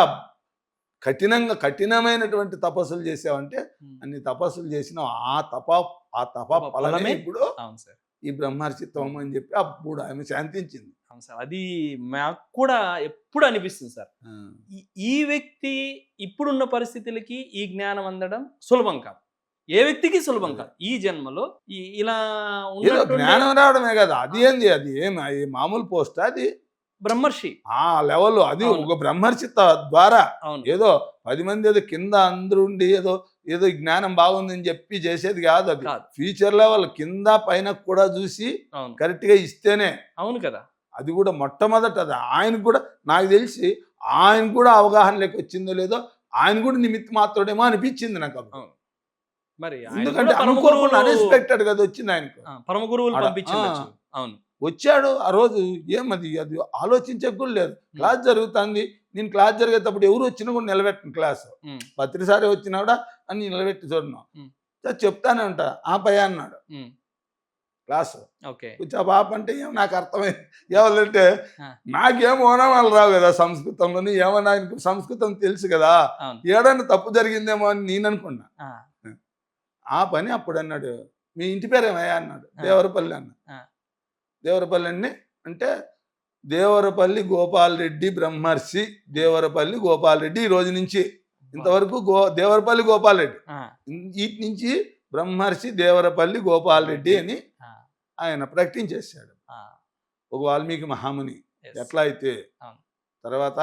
B: కఠినమైనటువంటి తపస్సులు చేసావంటే,
A: ఉమ్.
B: అన్ని తపస్సులు చేసిన ఆ తప ఫలమే
A: ఫలమే
B: ఇప్పుడు
A: అవును సార్,
B: ఈ బ్రహ్మర్షిత్వం అని చెప్పి అప్పుడు ఆమె శాంతించింది.
A: అవును సార్. అది మాకు కూడా ఎప్పుడు అనిపిస్తుంది సార్,
B: ఆ.
A: ఈ వ్యక్తి ఇప్పుడున్న పరిస్థితులకి ఈ జ్ఞానం అందడం సులభం కాదు, ఏ వ్యక్తికి సులభం కాదు ఈ జన్మలో. ఇలా
B: ఏదో
A: ఉన్నట్టుండి
B: జ్ఞానం రావడమే కదా, అది ఏంది, అది అది మామూలు పోస్ట్, అది
A: బ్రహ్మర్షి.
B: ఆ లెవెల్, అది
A: అవును.
B: ఒక బ్రహ్మర్షి ద్వారా
A: అవును
B: ఏదో 10 మంది ఏదో కింద అందరూ ఉండి ఏదో ఏదో ఈ జ్ఞానం బాగుందని చెప్పి చేసేది కాదు, అది
A: కాదు.
B: ఫ్యూచర్ లెవెల్ కింద పైన కూడా చూసి
A: అవును
B: కరెక్ట్ గా ఇస్తేనే.
A: అవును కదా.
B: అది కూడా మొట్టమొదట అది ఆయనకు కూడా నాకు తెలిసి ఆయన కూడా అవగాహన లేక వచ్చిందో లేదో, ఆయన కూడా నిమిత్త మాత్రమేమో అనిపించింది నాకు అప్పుడు.
A: అవును. మరి ఆయన
B: ఎందుకంటే
A: కూడా పరమ
B: అనుకోకుండా
A: గురువులు,
B: అన్ఎక్స్పెక్టెడ్ గా అది వచ్చింది ఆయనకు.
A: పరమ గురువులు
B: ఆడ.
A: పంపించిండొచ్చు. అవును
B: వచ్చాడు ఆ రోజు, ఏమది అది ఆలోచించే కూడా లేదు, క్లాస్ జరుగుతుంది, నేను క్లాస్ జరిగేటప్పుడు ఎవరు వచ్చినా కూడా నిలబెట్టను క్లాస్,
A: ఉమ్,
B: పత్రిసారి వచ్చినా కూడా అని నిలబెట్టి చూడను,
A: ఉమ్.
B: చెప్తానే ఉంటా ఆ పై అన్నాడు
A: ఉమ్,
B: క్లాస్
A: ఓకే.
B: కొంచెం పాప అంటే ఏం నాకు అర్థమైంది, ఏమంటే
A: ఆ.
B: నాకేం ఓనమాలు రావు కదా సంస్కృతంలోని, ఏమన్నా ఆయనకు సంస్కృతం తెలుసు కదా,
A: అవును
B: ఏడన్నా తప్పు జరిగిందేమో అని నేను అనుకున్నా.
A: ఆ,
B: ఆ పని అప్పుడు అన్నాడు, మీ ఇంటి పేరేమయ్యా అన్నాడు.
A: ఆ.
B: దేవరపల్లి అన్న.
A: ఆ.
B: దేవరపల్లి అండి అంటే దేవరపల్లి గోపాల్ రెడ్డి బ్రహ్మర్షి, దేవరపల్లి గోపాల్ రెడ్డి, ఈ రోజు నుంచి ఇంతవరకు దేవరపల్లి గోపాల్ రెడ్డి,
A: ఆ,
B: వీటి నుంచి బ్రహ్మర్షి దేవరపల్లి గోపాల్ రెడ్డి అని
A: ఆ,
B: ఆయన ప్రకటించేశాడు.
A: ఆ.
B: ఒక వాల్మీకి మహాముని
A: Yes.
B: ఎట్లా అయితే
A: అవును.
B: తర్వాత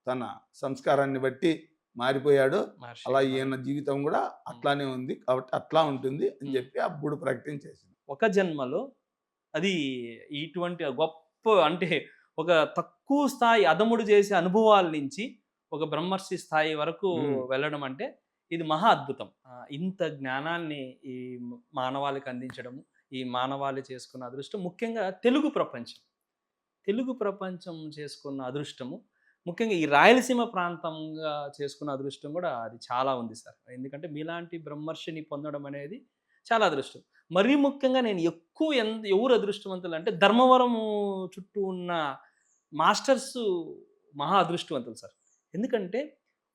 B: తన సంస్కారాన్ని బట్టి మారిపోయాడు,
A: మహర్షి
B: అలా
A: గారు.
B: ఈయన జీవితం కూడా అట్లానే ఉంది కాబట్టి అట్లా ఉంటుంది అని చెప్పి అప్పుడు ప్రకటించేసింది.
A: ఒక జన్మలో అది ఇటువంటి గొప్ప, అంటే ఒక తక్కువ స్థాయి అదముడు చేసే అనుభవాల నుంచి ఒక బ్రహ్మర్షి స్థాయి వరకు వెళ్ళడం అంటే ఇది మహా అద్భుతం. ఇంత జ్ఞానాన్ని ఈ మానవాళికి అందించడము, ఈ మానవాళి చేసుకున్న అదృష్టం, ముఖ్యంగా తెలుగు ప్రపంచం చేసుకున్న అదృష్టము, ముఖ్యంగా ఈ రాయలసీమ ప్రాంతంగా చేసుకున్న అదృష్టం కూడా అది చాలా ఉంది సార్. ఎందుకంటే మీలాంటి బ్రహ్మర్షిని పొందడం అనేది చాలా అదృష్టం. మరీ ముఖ్యంగా నేను ఎక్కువ ఎవరు అదృష్టవంతులు అంటే ధర్మవరం చుట్టూ ఉన్న మాస్టర్స్ మహా అదృష్టవంతులు సార్. ఎందుకంటే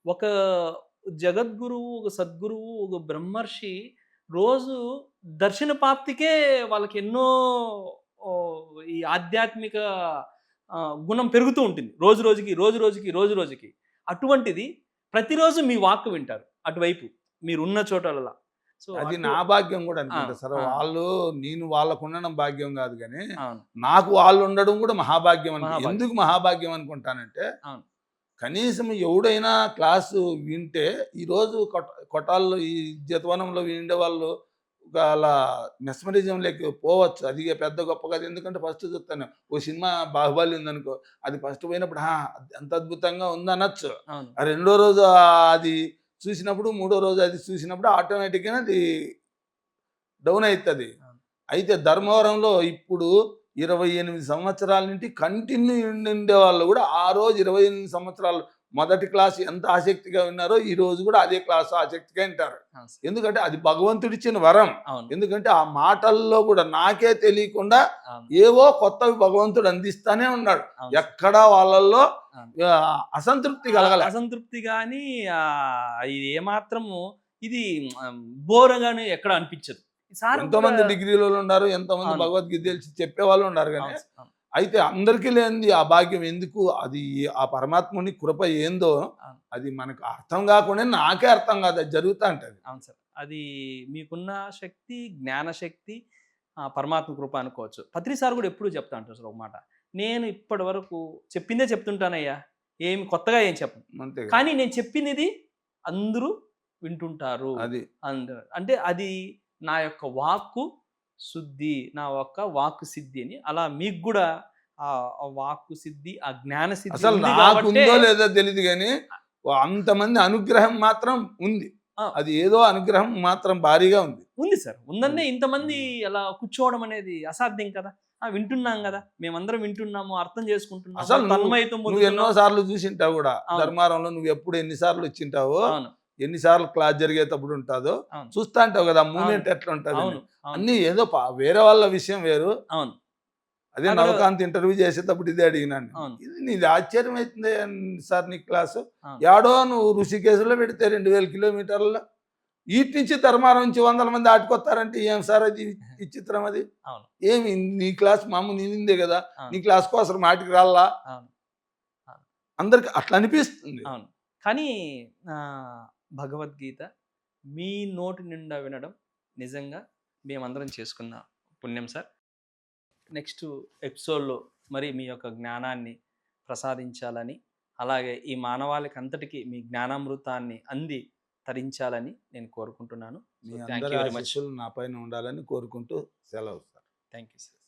A: ఒక జగద్గురువు, ఒక సద్గురువు, ఒక బ్రహ్మర్షి రోజు దర్శన ప్రాప్తికే వాళ్ళకి ఎన్నో ఓ, ఈ ఆధ్యాత్మిక గుణం పెరుగుతూ ఉంటుంది రోజు రోజుకి రోజు రోజుకి రోజు రోజుకి. అటువంటిది ప్రతిరోజు మీ వాక్కు వింటారు అటువైపు మీరున్న చోటలలో. సో
B: అది నా భాగ్యం కూడా అనుకుంటా సార్.
A: ఆ.
B: నేను వాళ్ళకు ఉండడం భాగ్యం కాదు కానీ
A: అవును
B: నాకు వాళ్ళు ఉండడం కూడా మహాభాగ్యం
A: మహాభాగ్యం.
B: ఎందుకు మహాభాగ్యం అనుకుంటానంటే
A: అవును
B: కనీసం ఎవడైనా క్లాసు వింటే ఈరోజు కొట్టాల్లో ఈ జతవనంలో విండే వాళ్ళు ఒక అలా మెస్మరిజం లేక పోవచ్చు. అది పెద్ద గొప్ప కాదు. ఎందుకంటే ఫస్ట్ చూస్తాను ఓ సినిమా బాహుబలి ఉందనుకో, అది ఫస్ట్ పోయినప్పుడు ఎంత అద్భుతంగా ఉందనొచ్చు.
A: అవును
B: ఆ రెండో రోజు అది చూసినప్పుడు, మూడో రోజు అది చూసినప్పుడు ఆటోమేటిక్గా అది డౌన్ అవుతుంది.
A: అవును.
B: అయితే ధర్మవరంలో ఇప్పుడు 28 సంవత్సరాల నుండి కంటిన్యూ ఉండే వాళ్ళు కూడా ఆ రోజు 28 సంవత్సరాలు మొదటి క్లాస్ ఎంత ఆసక్తిగా ఉన్నారో ఈ రోజు కూడా అదే క్లాస్ ఆసక్తిగా వింటారు.
A: అవును సార్.
B: ఎందుకంటే అది భగవంతుడిచ్చిన వరం.
A: అవును
B: ఎందుకంటే ఆ మాటల్లో కూడా నాకే తెలియకుండా
A: అవును
B: ఏవో కొత్తవి భగవంతుడు అందిస్తానే ఉన్నాడు.
A: అవును సార్.
B: ఎక్కడా వాళ్ళల్లో
A: అవును.
B: అసంతృప్తి కలగల.
A: అసంతృప్తి కానీ ఇది ఏమాత్రము ఇది బోరగానే ఎక్కడ అనిపించదు. ఈసారి
B: ఎంతోమంది
A: కూడా-
B: డిగ్రీలో ఉన్నారు, ఎంతోమంది
A: అవును.
B: భగవద్గీత తెలిసి చెప్పే వాళ్ళు ఉన్నారు కానీ
A: అవును సార్. అవును.
B: అయితే అందరికీ లేనిది ఆ భాగ్యం ఎందుకు? అది ఆ పరమాత్ముని కృప ఏందో
A: అవును.
B: అది మనకు అర్థం కాకుండా నాకే అర్థం కాదు, అది జరుగుతూ ఉంటుంది.
A: అవును సార్. అది మీకున్న శక్తి, జ్ఞాన శక్తి, పరమాత్మ కృప అనుకోవచ్చు. పత్రి సార్ కూడా ఎప్పుడు చెప్తా అంటారు సార్ ఒక మాట. నేను ఇప్పటి వరకు చెప్పిందే చెప్తుంటానయ్యా, ఏమి కొత్తగా ఏం చెప్పను,
B: అంతే కదా.
A: కానీ నేను చెప్పినది అందరూ వింటుంటారు.
B: అది
A: అంటే అది నా యొక్క వాక్కు శుద్ధి, నా యొక్క వాక్కు సిద్ధి అని. అలా మీకు కూడా ఆ ఆ వాక్కు సిద్ధి, ఆ జ్ఞాన సిద్ధి
B: అసలు
A: ఉంది
B: నాకు
A: కాబట్టే
B: ఉందో లేదో తెలియదు కానీ అంతమంది అనుగ్రహం మాత్రం ఉంది.
A: ఆ.
B: అది ఏదో అనుగ్రహం మాత్రం భారీగా ఉంది.
A: ఉంది సార్. ఉందన్నే ఇంతమంది అలా కూర్చోవడం అనేది అసాధ్యం కదా. వింటున్నాం కదా, మేమందరం వింటున్నాము, అర్థం చేసుకుంటున్నాము,
B: అసలు
A: తన్మయత్వం
B: నువ్వు ఎన్నో
A: పొందుతున్నాము.
B: సార్లు చూసింటావు కూడా
A: అవును.
B: ధర్మారంలో. నువ్వు ఎప్పుడు ఎన్నిసార్లు వచ్చింటావో,
A: అవును
B: ఎన్నిసార్లు క్లాస్ జరిగేటప్పుడు ఉంటుందో
A: అవును
B: చూస్తా అంటావు కదా, మూమెంట్ ఎట్లా ఉంటుంది.
A: అవును అవును
B: అన్ని ఏదో వేరే వాళ్ళ విషయం వేరు.
A: అవును
B: అదే
A: అక్కడ-
B: నవకాంత్ ఇంటర్వ్యూ చేసేటప్పుడు ఇదే అడిగినాను.
A: అవును.
B: ఇది నీది ఆశ్చర్యం అవుతుంది సార్ నీ క్లాసు.
A: అవును.
B: యాడో నువ్వు ఋషికేశులో పెడితే 2000 కిలోమీటర్ల వీటి నుంచి ధర్మారం నుంచి 100 మంది ఆటుకొస్తారంటే ఏం సార్ అది విచిత్రం. అది
A: అవును
B: ఏమి నీ క్లాస్ మామూలు నిందే కదా,
A: అవును.
B: నీ క్లాస్ కోసం మాటికి రాళ్ళా
A: అవును
B: అందరికి అట్లా అనిపిస్తుంది.
A: అవును. కానీ భగవద్గీత మీ నోటి నిండా వినడం నిజంగా మేమందరం చేసుకున్న పుణ్యం సార్. నెక్స్ట్ ఎపిసోడ్లో మరి మీ యొక్క జ్ఞానాన్ని ప్రసాదించాలని, అలాగే ఈ మానవాళికి అంతటికీ మీ జ్ఞానామృతాన్ని అంది తరించాలని నేను కోరుకుంటున్నాను.
B: మీ
A: థ్యాంక్
B: అందరి
A: యూ వెరీ మచ్.
B: ఆశీస్సులు నా పైన ఉండాలని కోరుకుంటూ సెలవు సార్.
A: Thank you sir.